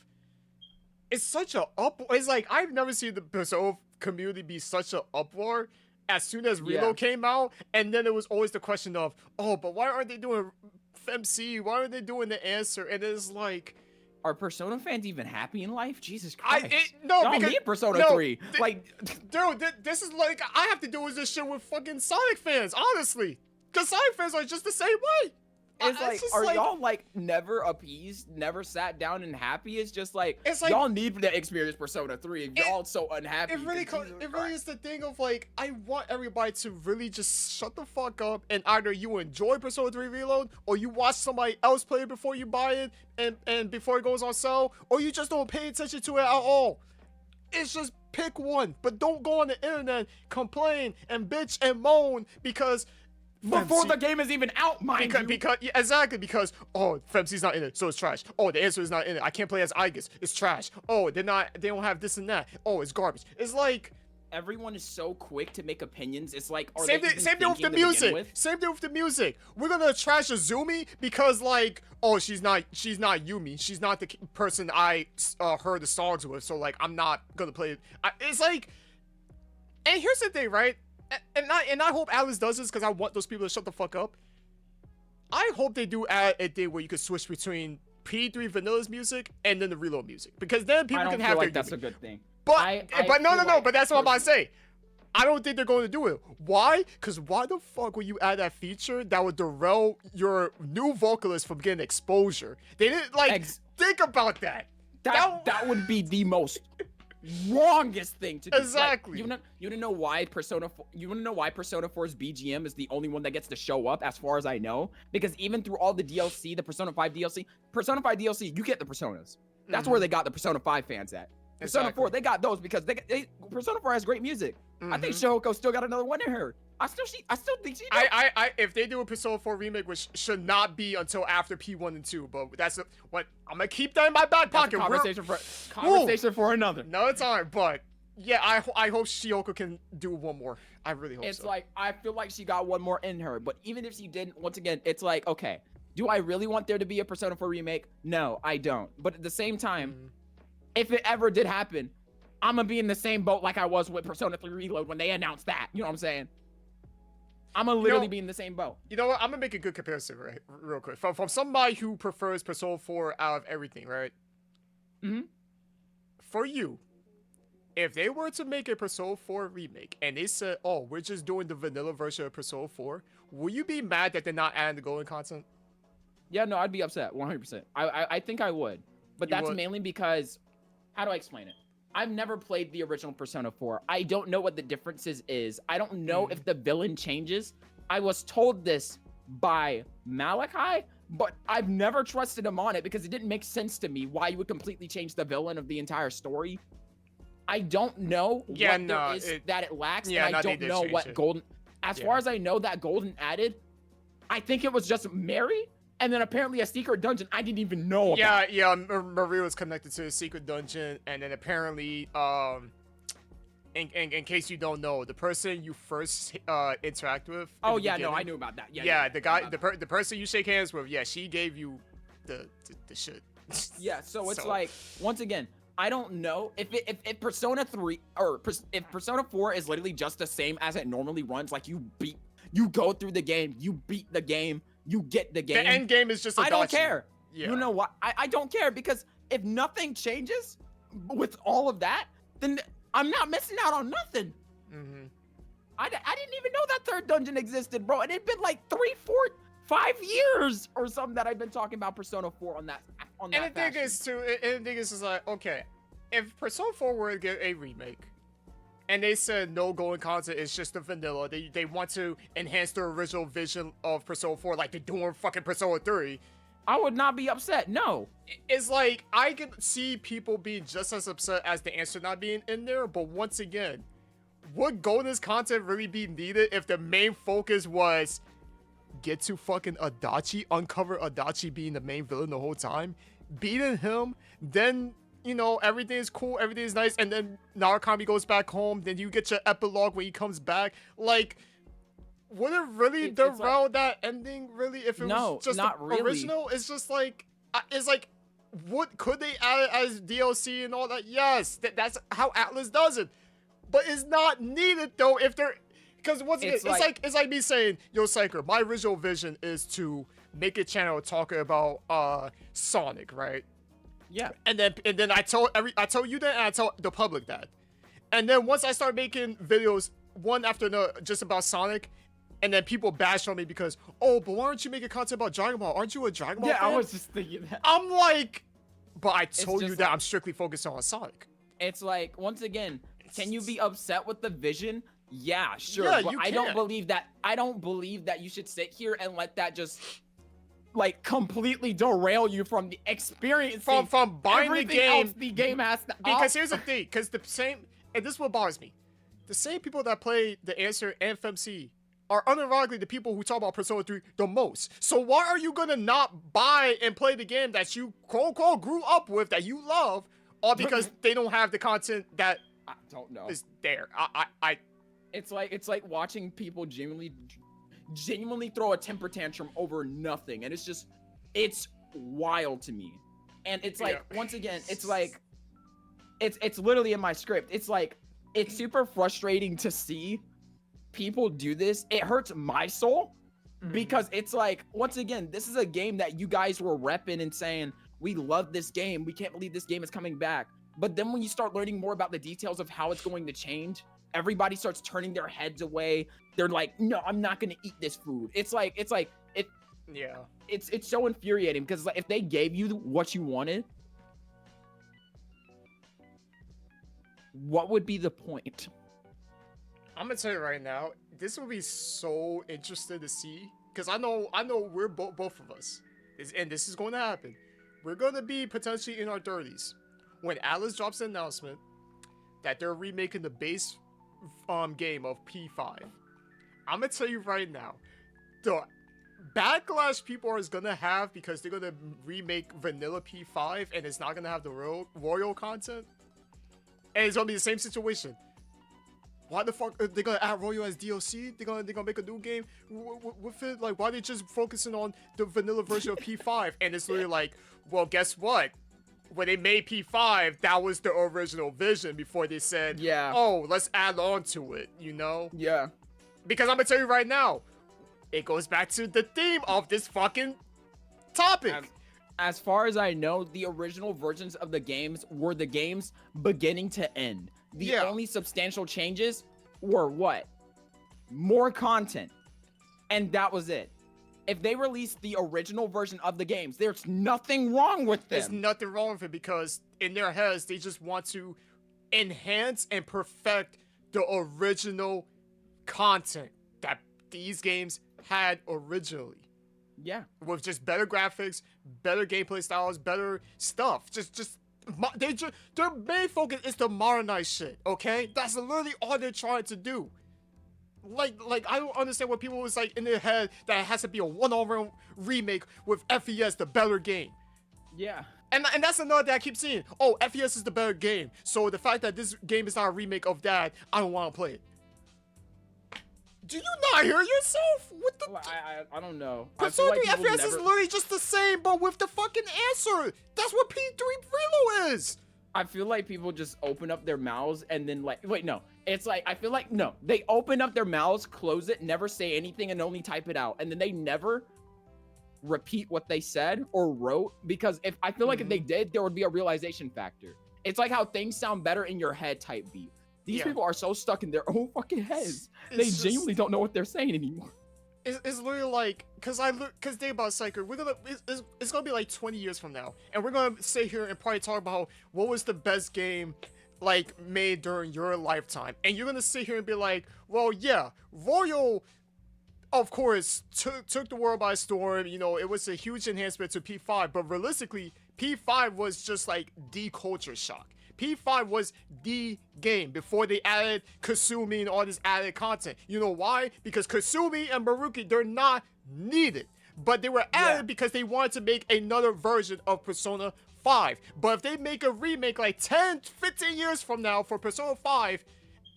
it's such a it's like, I've never seen the Persona community be such an uproar as soon as Reload came out, and then it was always the question of, oh, but why aren't they doing FEMC? Why aren't they doing the answer? And it's like, are Persona fans even happy in life? Jesus Christ. No, y'all because need Persona 3. Dude, this is like, I have to do with this shit with fucking Sonic fans, honestly. Because Sonic fans are just the same way. It's like, are y'all like never appeased, never sat down and happy? It's just like, y'all need to experience Persona 3 if y'all so unhappy. It really is the thing of like, I want everybody to really just shut the fuck up, and either you enjoy Persona 3 Reload, or you watch somebody else play it before you buy it and before it goes on sale, or you just don't pay attention to it at all. It's just pick one, but don't go on the internet, complain and bitch and moan because before the game is even out, exactly, because oh, FEMC's not in it, so it's trash. Oh, the answer is not in it, I can't play as Aegis, it's trash. Oh, they don't have this and that. Oh, it's garbage. It's like, everyone is so quick to make opinions. It's like, same thing with the music. Same thing with the music. We're gonna trash Azumi because like, oh, she's not Yumi. She's not the person I heard the songs with. So like, I'm not gonna play it. It's like, and here's the thing, right? And I hope Alice does this because I want those people to shut the fuck up. I hope they do add a thing where you can switch between P3 Vanilla's music and then the Reload music, because then people can have their. That's a good thing. But no. But that's what I'm about to say. I don't think they're going to do it. Why? Because why the fuck would you add that feature that would derail your new vocalist from getting exposure? They didn't like think about that. That would be the most wrongest thing to do. Exactly. Like, you wanna know why Persona 4's BGM is the only one that gets to show up, as far as I know? Because even through all the DLC, the Persona 5 DLC, you get the Personas. That's where they got the Persona 5 fans at. Persona 4, they got those because they Persona 4 has great music. I think Shihoko still got another one in her. I still think she does. If they do a Persona 4 remake, which should not be until after P1 and 2, but that's what I'm gonna keep that in my back pocket. Conversation for another. No, it's alright, but yeah, I hope Shihoko can do one more. I really hope so. It's like, I feel like she got one more in her, but even if she didn't, once again, it's like, okay, do I really want there to be a Persona 4 remake? No, I don't. But at the same time, if it ever did happen, I'm gonna be in the same boat like I was with Persona 3 Reload when they announced that. You know what I'm saying? I'm gonna literally be in the same boat. You know what? I'm gonna make a good comparison, right? Real quick. From somebody who prefers Persona 4 out of everything, right? For you, if they were to make a Persona 4 remake and they said, oh, we're just doing the vanilla version of Persona 4, will you be mad that they're not adding the golden content? Yeah, no, I'd be upset, 100%. I think I would. But that's mainly because, how do I explain it? I've never played the original Persona 4. I don't know what the differences is. I don't know if the villain changes. I was told this by Malachi, but I've never trusted him on it because it didn't make sense to me why you would completely change the villain of the entire story. I don't know what there is that it lacks, and I don't know what Golden... As far as I know, that Golden added, I think it was just Mary, and then apparently a secret dungeon I didn't even know about. Yeah, Maria was connected to a secret dungeon, and then apparently, in case you don't know, the person you first interact with. Oh yeah, no, I knew about that. Yeah, the guy, the person you shake hands with. Yeah, she gave you the shit. Yeah, so it's like, once again, I don't know if Persona 3 or if Persona 4 is literally just the same as it normally runs. Like you go through the game, you beat the game. You get the game. The end game is just I don't care. Yeah. You know what? I don't care, because if nothing changes with all of that, then I'm not missing out on nothing. I didn't even know that third dungeon existed, bro. And it'd been like 3, 4, 5 years or something that I've been talking about Persona 4 on that. And the thing is just like, okay, if Persona 4 were to get a remake, and they said no golden content, it's just the vanilla. They want to enhance the original vision of Persona 4 like they're doing fucking Persona 3. I would not be upset, no. It's like, I can see people being just as upset as the answer not being in there, but once again, would golden content really be needed if the main focus was get to fucking Adachi, uncover Adachi being the main villain the whole time, beating him, then, you know, everything's cool, everything's nice, and then Narukami goes back home, then you get your epilogue when he comes back. Like, would it really derail that ending, really, if it was just not the really. original? It's just like, what could they add it as DLC and all that? Yes, that's how Atlas does it. But it's not needed though if they're, because once again, it's like me saying, yo, CyKer, my original vision is to make a channel talking about Sonic, right? Yeah. And then I told you that, and I told the public that. And then once I start making videos one after another just about Sonic, and then people bash on me because, oh, but why aren't you making content about Dragon Ball? Aren't you a Dragon Ball fan? Yeah, I was just thinking that. I'm like, but I told you that I'm strictly focused on Sonic. It's like, once again, can you be upset with the vision? Yeah, sure. Yeah, but you I can. don't believe that you should sit here and let that just like completely derail you from the experience from buying the everything game. else the game has to Because here's the thing, because the same, and this is what bothers me, the same people that play the Answer and FEMC are unironically the people who talk about Persona 3 the most. So why are you gonna not buy and play the game that you quote grew up with, that you love, all because they don't have the content that I don't know is there? It's like watching people genuinely throw a temper tantrum over nothing, and it's wild to me. And it's like, once again, it's like it's literally in my script. It's like, it's super frustrating to see people do this. It hurts my soul because it's like, once again, this is a game that you guys were repping and saying, we love this game, we can't believe this game is coming back. But then when you start learning more about the details of how it's going to change, everybody starts turning their heads away. They're like, no, I'm not gonna eat this food. It's so infuriating because like, if they gave you what you wanted, what would be the point? I'm gonna tell you right now, this will be so interesting to see, because I know we're both of us, and this is going to happen. We're going to be potentially in our 30s when Atlas drops an announcement that they're remaking the base game of P5. I'm gonna tell you right now, the backlash people are gonna have because they're gonna remake vanilla P5 and it's not gonna have the royal content, and it's gonna be the same situation. Why the fuck are they gonna add Royal as DLC? They're gonna make a new game with it? Like, why are they just focusing on the vanilla version of P5? And it's literally like, well, guess what? When they made P5, that was the original vision before they said, yeah, oh, let's add on to it, you know? Yeah. Because I'm gonna tell you right now, it goes back to the theme of this fucking topic. As far as I know, the original versions of the games were the games beginning to end. The only substantial changes were what? More content. And that was it. If they released the original version of the games, there's nothing wrong with them. There's nothing wrong with it because in their heads, they just want to enhance and perfect the original content that these games had originally. Yeah. With just better graphics, better gameplay styles, better stuff. Their main focus is to modernize shit, okay? That's literally all they're trying to do. Like I don't understand what people was like in their head that it has to be a one-on-one remake with FES, the better game. Yeah. And that's another thing I keep seeing. Oh, FES is the better game. So the fact that this game is not a remake of that, I don't want to play it. Do you not hear yourself? What the? I don't know. Persona 3 FES is literally just the same, but with the fucking answer. That's what P3 Reload is. I feel like people just open up their mouths and then like, wait, no. It's like, I feel like, no. They open up their mouths, close it, never say anything, and only type it out. And then they never repeat what they said or wrote, because if I feel like if they did, there would be a realization factor. It's like how things sound better in your head type beat. These people are so stuck in their own fucking heads. They genuinely don't know what they're saying anymore. It's literally like, cause think about CyKer, it's gonna be like 20 years from now, and we're gonna sit here and probably talk about what was the best game like made during your lifetime, and you're gonna sit here and be like, well, yeah, Royal, of course, took the world by storm. You know, it was a huge enhancement to P5, but realistically, P5 was just like the culture shock. P5 was the game before they added Kasumi and all this added content. You know why? Because Kasumi and Baruki, they're not needed. But they were added because they wanted to make another version of Persona 5. But if they make a remake like 10, 15 years from now for Persona 5,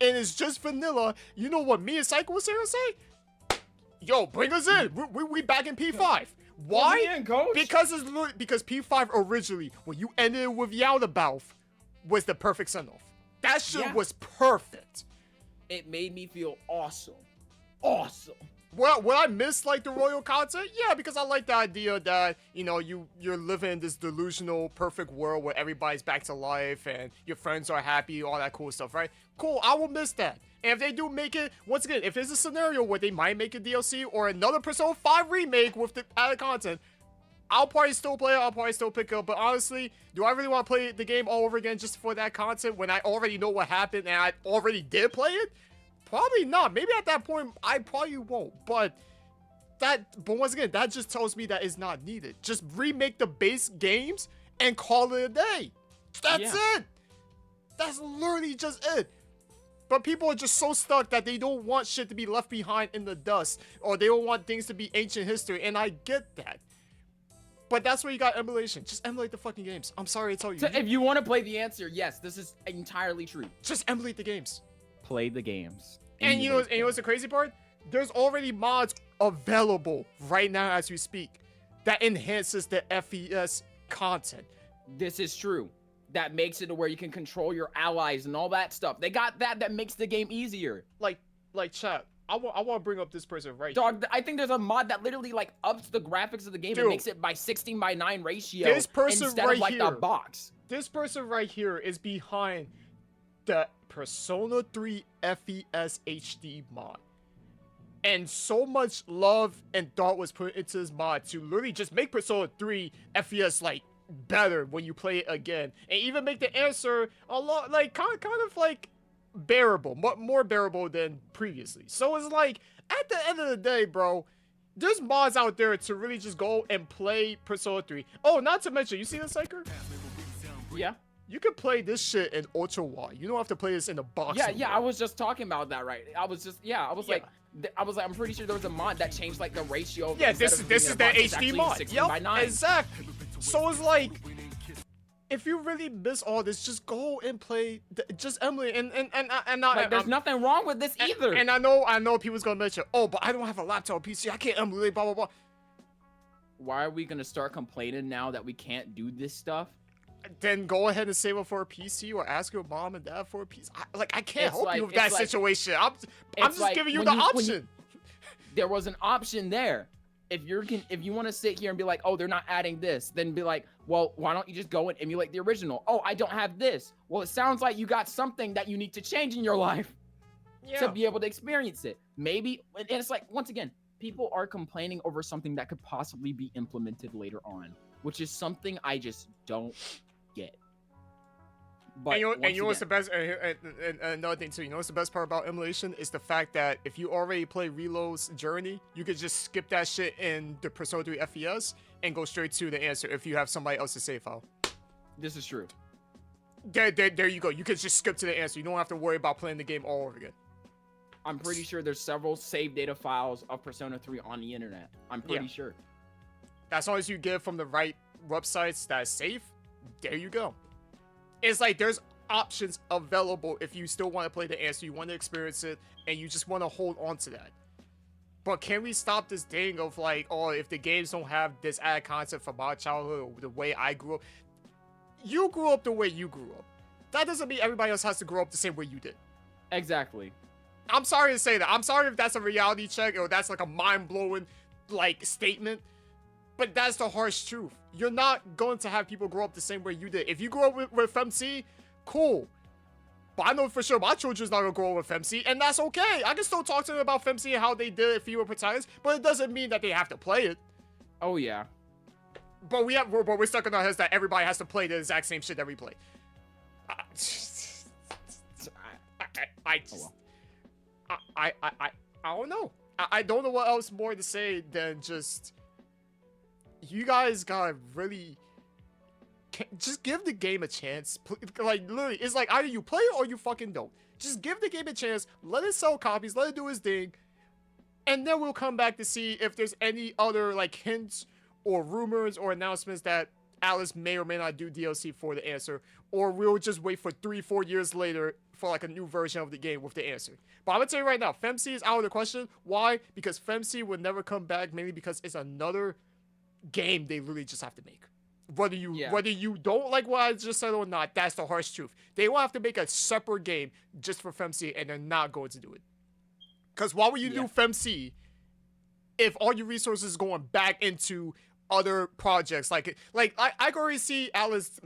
and it's just vanilla, you know what me and CyKer will say? Yo, bring us in. We back in P5. Why? Because P5 originally, when you ended it with Yaldabaoth, was the perfect send-off. That shit was perfect. It made me feel awesome. Awesome. Well, would I miss like the royal content? Yeah, because I like the idea that, you know, you're living in this delusional perfect world where everybody's back to life and your friends are happy, all that cool stuff, right? Cool, I will miss that. And if they do make it, once again, if there's a scenario where they might make a DLC or another Persona 5 remake with the added content, I'll probably still play it, I'll probably still pick it up. But honestly, do I really want to play the game all over again just for that content when I already know what happened and I already did play it? Probably not. Maybe at that point, I probably won't. But once again, that just tells me that it's not needed. Just remake the base games and call it a day. That's it. That's literally just it. But people are just so stuck that they don't want shit to be left behind in the dust, or they don't want things to be ancient history, and I get that. But that's where you got emulation. Just emulate the fucking games. I'm sorry to tell you. So if you want to play the answer, yes, this is entirely true. Just emulate the games. Play the games. And you know what's the crazy part? There's already mods available right now as we speak that enhances the FES content. This is true. That makes it to where you can control your allies and all that stuff. They got that makes the game easier. Like chat. I want to bring up this person right Dog, I think there's a mod that literally like ups the graphics of the game and makes it by 16:9 ratio this person instead right of like here, the box. This person right here is behind the Persona 3 FES HD mod. And so much love and thought was put into this mod to literally just make Persona 3 FES like better when you play it again, and even make the answer a lot like kind of like bearable, more bearable than previously. So it's like at the end of the day, bro, there's mods out there to really just go and play Persona 3. Oh, not to mention, you see this, CyKer? Yeah. You can play this shit in ultra wide. You don't have to play this in a box. Yeah, I was just talking about that, right? I was like, I'm pretty sure there was a mod that changed like the ratio. Yeah, this is the HD mod. Yep, exactly. So it's like, if you really miss all this, just go and play, just emulate, and like, there's nothing wrong with this either. And I know people's gonna mention, oh, but I don't have a laptop PC, I can't emulate, blah blah blah. Why are we gonna start complaining now that we can't do this stuff? Then go ahead and save up for a PC or ask your mom and dad for a PC. I can't help you with that situation. I'm just giving you the option. There was an option there. If you want to sit here and be like, oh, they're not adding this, then be like, well, why don't you just go and emulate the original? Oh, I don't have this. Well, it sounds like you got something that you need to change in your life to be able to experience it. Maybe, and it's like, once again, people are complaining over something that could possibly be implemented later on, which is something I just don't get. But and you know what's the best? And another thing too, you know what's the best part about emulation is the fact that if you already play Reload's Journey, you could just skip that shit in the Persona 3 FES and go straight to the answer if you have somebody else's save file. This is true. There you go. You could just skip to the answer. You don't have to worry about playing the game all over again. I'm pretty sure there's several save data files of Persona 3 on the internet. I'm pretty sure. As long as you get from the right websites that is safe, there you go. It's like there's options available if you still want to play the answer, you want to experience it, and you just want to hold on to that. But can we stop this thing of like, oh, if the games don't have this added concept from my childhood or the way I grew up? You grew up the way you grew up. That doesn't mean everybody else has to grow up the same way you did. Exactly. I'm sorry to say that. I'm sorry if that's a reality check or that's like a mind-blowing like statement. But that's the harsh truth. You're not going to have people grow up the same way you did. If you grew up with FEMC, cool. But I know for sure my children's not going to grow up with FEMC, and that's okay. I can still talk to them about FEMC and how they did it for you protagonists, but it doesn't mean that they have to play it. Oh, yeah. But we're stuck in our heads that everybody has to play the exact same shit that we play. I don't know. I don't know what else more to say than just... You guys gotta really just give the game a chance. Like, literally, it's like either you play it or you fucking don't. Just give the game a chance. Let it sell copies. Let it do its thing. and then we'll come back to see if there's any other like hints or rumors or announcements that Alice may or may not do DLC for the answer, or we'll just wait for 3-4 years later for like a new version of the game with the answer. But I'm gonna tell you right now, FEMC is out of the question. Why? Because FEMC would never come back, mainly because it's another game they literally just have to make. Whether you don't like what I just said or not, that's the harsh truth. They will have to make a separate game just for FEMC, and they're not going to do it. Because why would you do FEMC if all your resources is going back into other projects? Like I can already see Alice.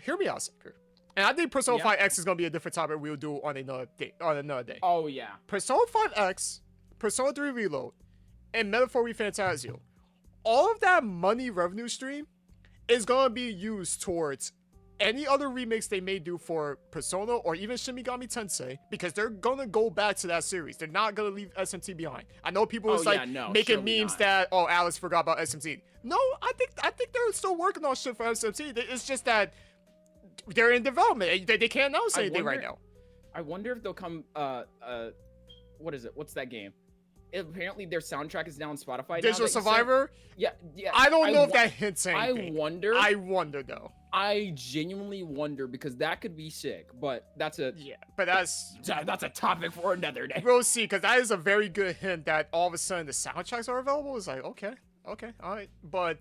Hear me out, CyKer. And I think Persona 5X is gonna be a different topic we'll do on another day. Oh yeah. Persona 5X, Persona 3 Reload, and Metaphor Fantasio. All of that money revenue stream is gonna be used towards any other remakes they may do for Persona or even Shin Megami Tensei, because they're gonna go back to that series. They're not gonna leave SMT behind. I know people is making memes that Alice forgot about SMT. No, I think they're still working on shit for SMT. It's just that they're in development. They can't announce anything right now. I wonder if they'll come. What is it? What's that game? Apparently, their soundtrack is now on Spotify. Digital Survivor. Yeah. I don't know if that hints anything. I wonder though. I genuinely wonder, because that could be sick. But that's a that's a topic for another day. We'll see, because that is a very good hint that all of a sudden the soundtracks are available. It's like okay, all right, but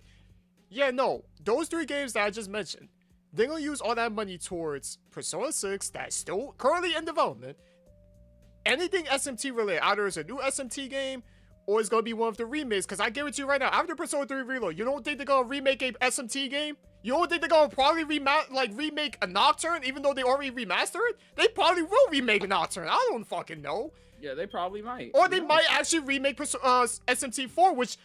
yeah, no, those 3 games that I just mentioned, they're gonna use all that money towards Persona 6 that's still currently in development. Anything SMT related, either it's a new SMT game or it's gonna be one of the remakes. Because I guarantee you right now, after Persona 3 Reload, you don't think they're gonna remake a SMT game? You don't think they're gonna probably remake a Nocturne, even though they already remastered it? They probably will remake a Nocturne. I don't fucking know. Yeah, they probably might. Or they might actually remake SMT4, which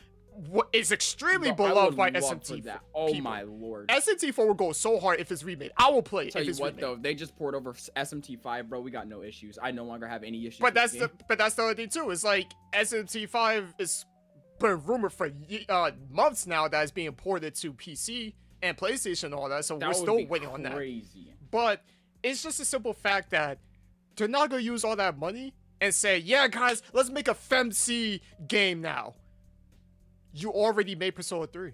is extremely beloved by SMT. Oh my lord. SMT4 will go so hard if it's remade. I will play it if it's remade. Though, they just poured over SMT5, bro. We got no issues. I no longer have any issues. But that's the other thing too. It's like SMT5 is been rumored for months now that it's being ported to PC and PlayStation and all that. So we're still waiting on that. But it's just a simple fact that they're not gonna use all that money and say, yeah, guys, let's make a FEMC game now. You already made Persona 3.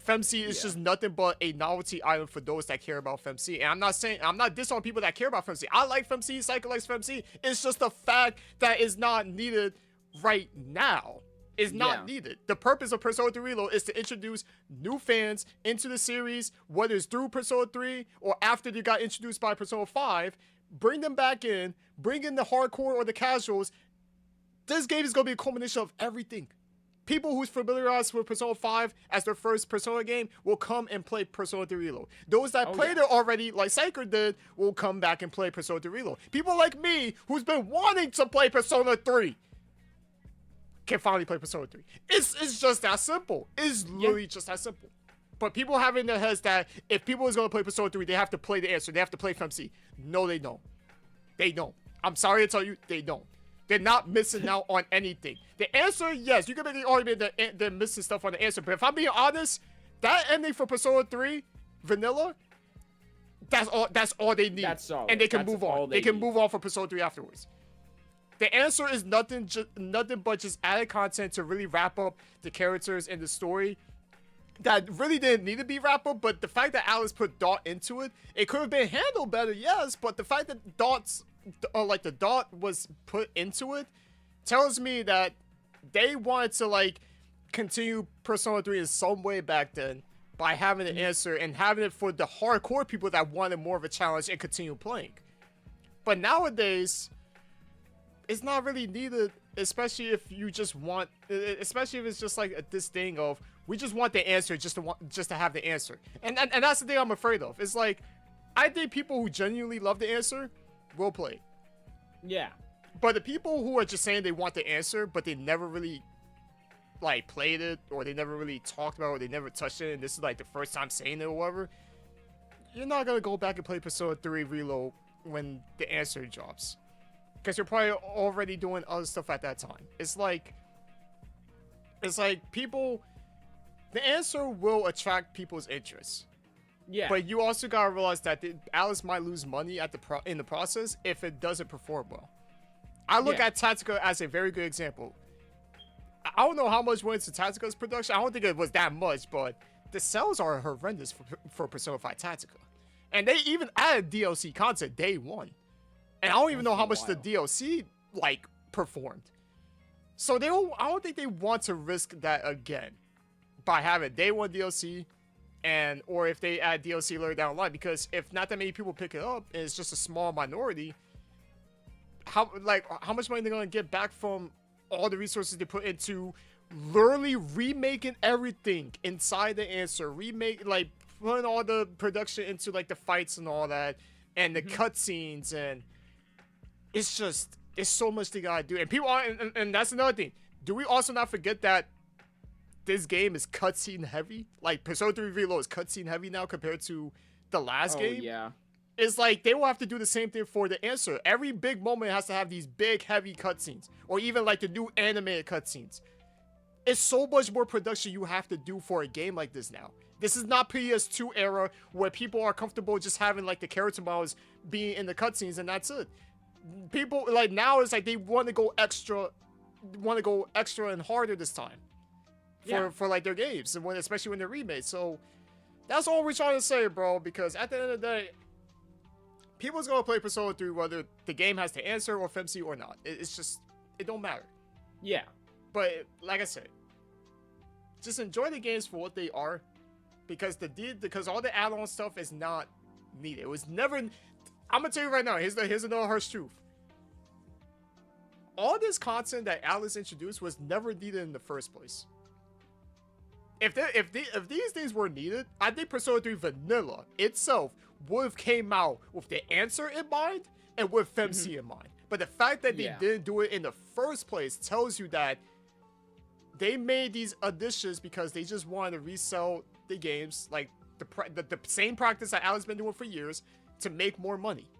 FEMC is just nothing but a novelty item for those that care about FEMC. And I'm not dissing on people that care about FEMC. I like FEMC, CyKer likes FEMC. It's just the fact that it's not needed right now. It's not needed. The purpose of Persona 3 Reload is to introduce new fans into the series, whether it's through Persona 3 or after they got introduced by Persona 5. Bring them back in, bring in the hardcore or the casuals. This game is going to be a culmination of everything. People who's familiarized with Persona 5 as their first Persona game will come and play Persona 3 Reload. Those that played it already, like CyKer did, will come back and play Persona 3 Reload. People like me, who's been wanting to play Persona 3, can finally play Persona 3. It's just that simple. It's literally just that simple. But people have in their heads that if people is going to play Persona 3, they have to play the answer. They have to play FEMC. No, they don't. They don't. I'm sorry to tell you, they don't. They're not missing out on anything. The answer, yes, you can make the argument that they're missing stuff on the answer. But if I'm being honest, that ending for Persona 3 Vanilla, that's all they need. That's all. And they can move on. They can move on for Persona 3 afterwards. The answer is nothing but just added content to really wrap up the characters and the story that really didn't need to be wrapped up. But the fact that Alice put Dot into it, it could have been handled better, yes. But the fact that the dot was put into it tells me that they wanted to continue Persona 3 in some way back then by having an answer and having it for the hardcore people that wanted more of a challenge and continue playing. But nowadays, it's not really needed, especially if you just want, especially if it's just like this thing of we just want the answer just to have the answer. And that's the thing I'm afraid of. It's like, I think people who genuinely love the answer will play. Yeah. But the people who are just saying they want the answer, but they never really played it, or they never really talked about it, or they never touched it, and this is the first time saying it or whatever, you're not gonna go back and play Persona 3 Reload when the answer drops. Because you're probably already doing other stuff at that time. It's like people, the answer will attract people's interest. Yeah. But you also gotta realize that Alice might lose money in the process if it doesn't perform well. I look at Tactica as a very good example. I don't know how much went into Tactica's production. I don't think it was that much, but the sales are horrendous for Persona 5 Tactica. And they even added DLC content day one. And I don't even know how much the DLC, like, performed. So I don't think they want to risk that again by having day one DLC, or if they add DLC later down the line, because if not that many people pick it up and it's just a small minority, how much money are they gonna get back from all the resources they put into literally remaking everything inside the answer, putting all the production into like the fights and all that, and the cutscenes, and it's so much they gotta do. And people are, and that's another thing. Do we also not forget that this game is cutscene heavy? Like Persona 3 Reload is cutscene heavy now compared to the last game. Yeah. It's like they will have to do the same thing for the answer. Every big moment has to have these big heavy cutscenes, or even like the new animated cutscenes. It's so much more production you have to do for a game like this now. This is not PS2 era where people are comfortable just having like the character models being in the cutscenes and that's it. People like now it's like they want to go extra and harder this time for like their games, and especially when they're remade. So that's all we're trying to say, bro, because at the end of the day, people's gonna play Persona 3 whether the game has to answer or FEMC or not. It's just, it don't matter. Yeah. But like I said, just enjoy the games for what they are, because all the add-on stuff is not needed. It was never. I'm gonna tell you right now. Here's another harsh truth. All this content that Atlus introduced was never needed in the first place. If these things were needed, I think Persona 3 Vanilla itself would have came out with the answer in mind and with FEMC in mind. But the fact that they didn't do it in the first place tells you that they made these additions because they just wanted to resell the games, like the same practice that Atlus been doing for years, to make more money.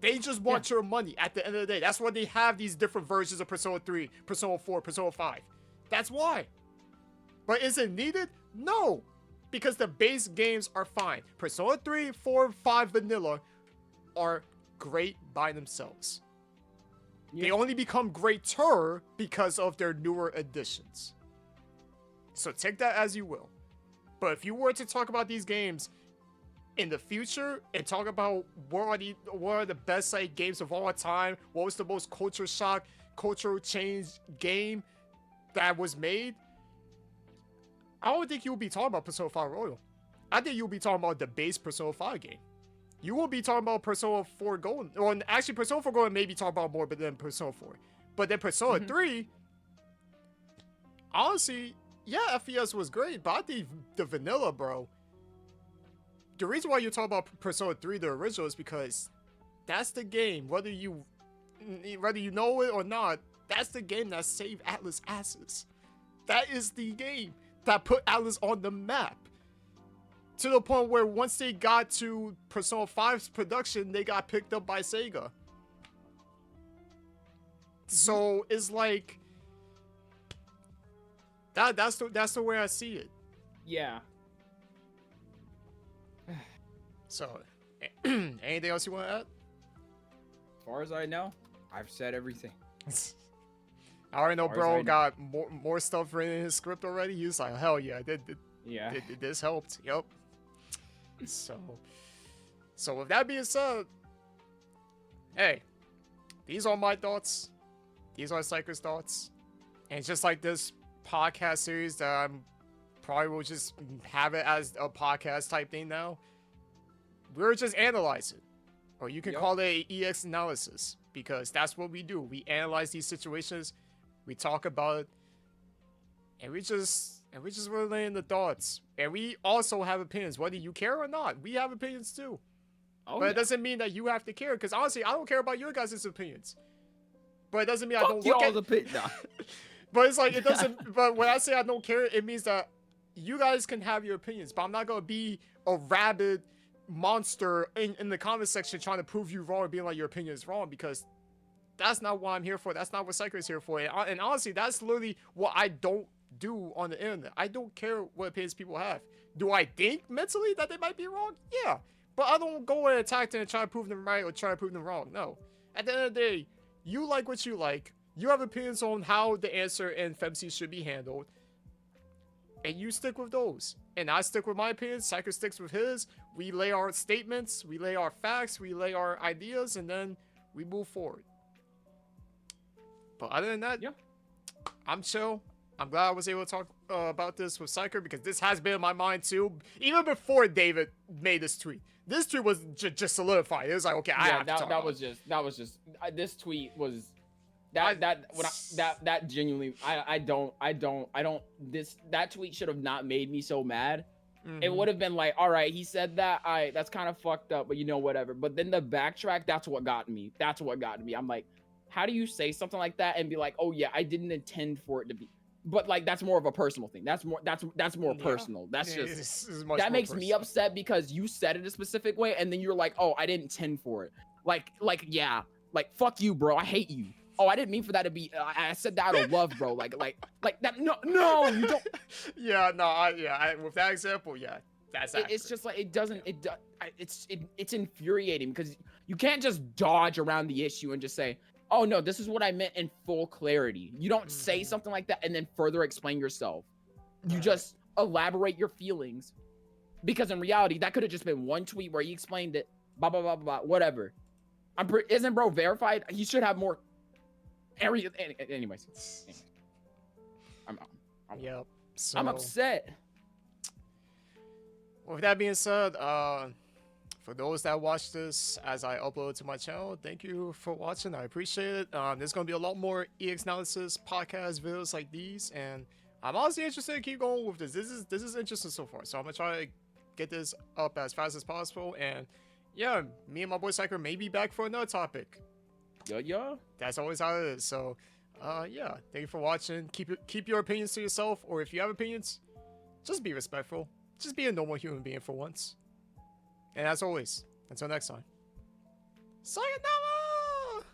They just want your money at the end of the day. That's why they have these different versions of Persona 3, Persona 4, Persona 5. That's why. But is it needed? No. Because the base games are fine. Persona 3, 4, 5 Vanilla are great by themselves. They only become greater because of their newer additions. So take that as you will. But if you were to talk about these games in the future and talk about what are the best like games of all time, what was the most culture shock, cultural change game that was made, I don't think you'll be talking about Persona 5 Royal. I think you'll be talking about the base Persona 5 game. You will be talking about Persona 4 Golden. Well, actually, Persona 4 Golden maybe talk about more, but then Persona 4. But then Persona 3, honestly, yeah, FES was great, but I think the vanilla, bro. The reason why you talk about Persona 3, the original, is because that's the game, whether you know it or not, that's the game that saved Atlus asses. That is the game that put Atlus on the map. To the point where once they got to Persona 5's production, they got picked up by Sega. So it's like that's the way I see it. Yeah. So, anything else you want to add? As far as I know, I've said everything. I already know bro got more stuff written in his script already. He was like, hell yeah, this helped. Yep. So with that being said, hey, these are my thoughts. These are CyKer's thoughts. And just like this podcast series that I'm probably will just have it as a podcast type thing now, we're just analyzing. Or you can call it EX analysis, because that's what we do. We analyze these situations, we talk about it, and we just relay in the thoughts. And we also have opinions, whether you care or not. We have opinions too. But it doesn't mean that you have to care, because honestly, I don't care about your guys' opinions. But it doesn't mean I don't look at But it's like, it doesn't, but when I say I don't care, it means that you guys can have your opinions, but I'm not going to be a rabid monster in the comment section trying to prove you wrong, being like your opinion is wrong, because that's not what I'm here for. That's not what CyKer is here for. And honestly, that's literally what I don't do on the internet. I don't care what opinions people have. Do I think mentally that they might be wrong? Yeah. But I don't go and attack them and try to prove them right or try to prove them wrong. No. At the end of the day, you like what you like. You have opinions on how the answer in FEMC should be handled, and you stick with those. And I stick with my opinions. CyKer sticks with his. We lay our statements, we lay our facts, we lay our ideas, and then we move forward. But other than that, Yeah. I'm chill. I'm glad I was able to talk about this with CyKer because this has been in my mind too. Even before David made this tweet. This tweet was just solidified. It was like, okay, I have to talk about it. This tweet was that genuinely that tweet should have not made me so mad. It would have been like, all right, he said that, that's kind of fucked up, but whatever. But then the backtrack, that's what got me. I'm like, how do you say something like that and be like, oh yeah, I didn't intend for it to be, but like that's more of a personal thing. That's more personal. That's just that makes me upset because you said it a specific way and then you're like, oh, I didn't intend for it. Like fuck you, bro. I hate you. Oh, I didn't mean for that to be. I said that out of love, bro. Like that. No, you don't. With that example, yeah, that's accurate. It's just like it doesn't. It's infuriating because you can't just dodge around the issue and just say, oh no, this is what I meant in full clarity. You don't say something like that and then further explain yourself. You just elaborate your feelings, because in reality, that could have just been one tweet where he explained it. Blah blah blah blah. Whatever. Isn't bro verified? He should have more. Anyways, Yep. So, I'm upset. With that being said, for those that watch this as I upload it to my channel, thank you for watching. I appreciate it. There's gonna be a lot more EX-NALYSIS podcast videos like these, and I'm honestly interested to keep going with this. This is interesting so far, so I'm gonna try to get this up as fast as possible. And yeah, me and my boy CyKer may be back for another topic. Yeah. That's always how it is. So, yeah. Thank you for watching. Keep your opinions to yourself, or if you have opinions, just be respectful. Just be a normal human being for once. And as always, until next time, sayonara.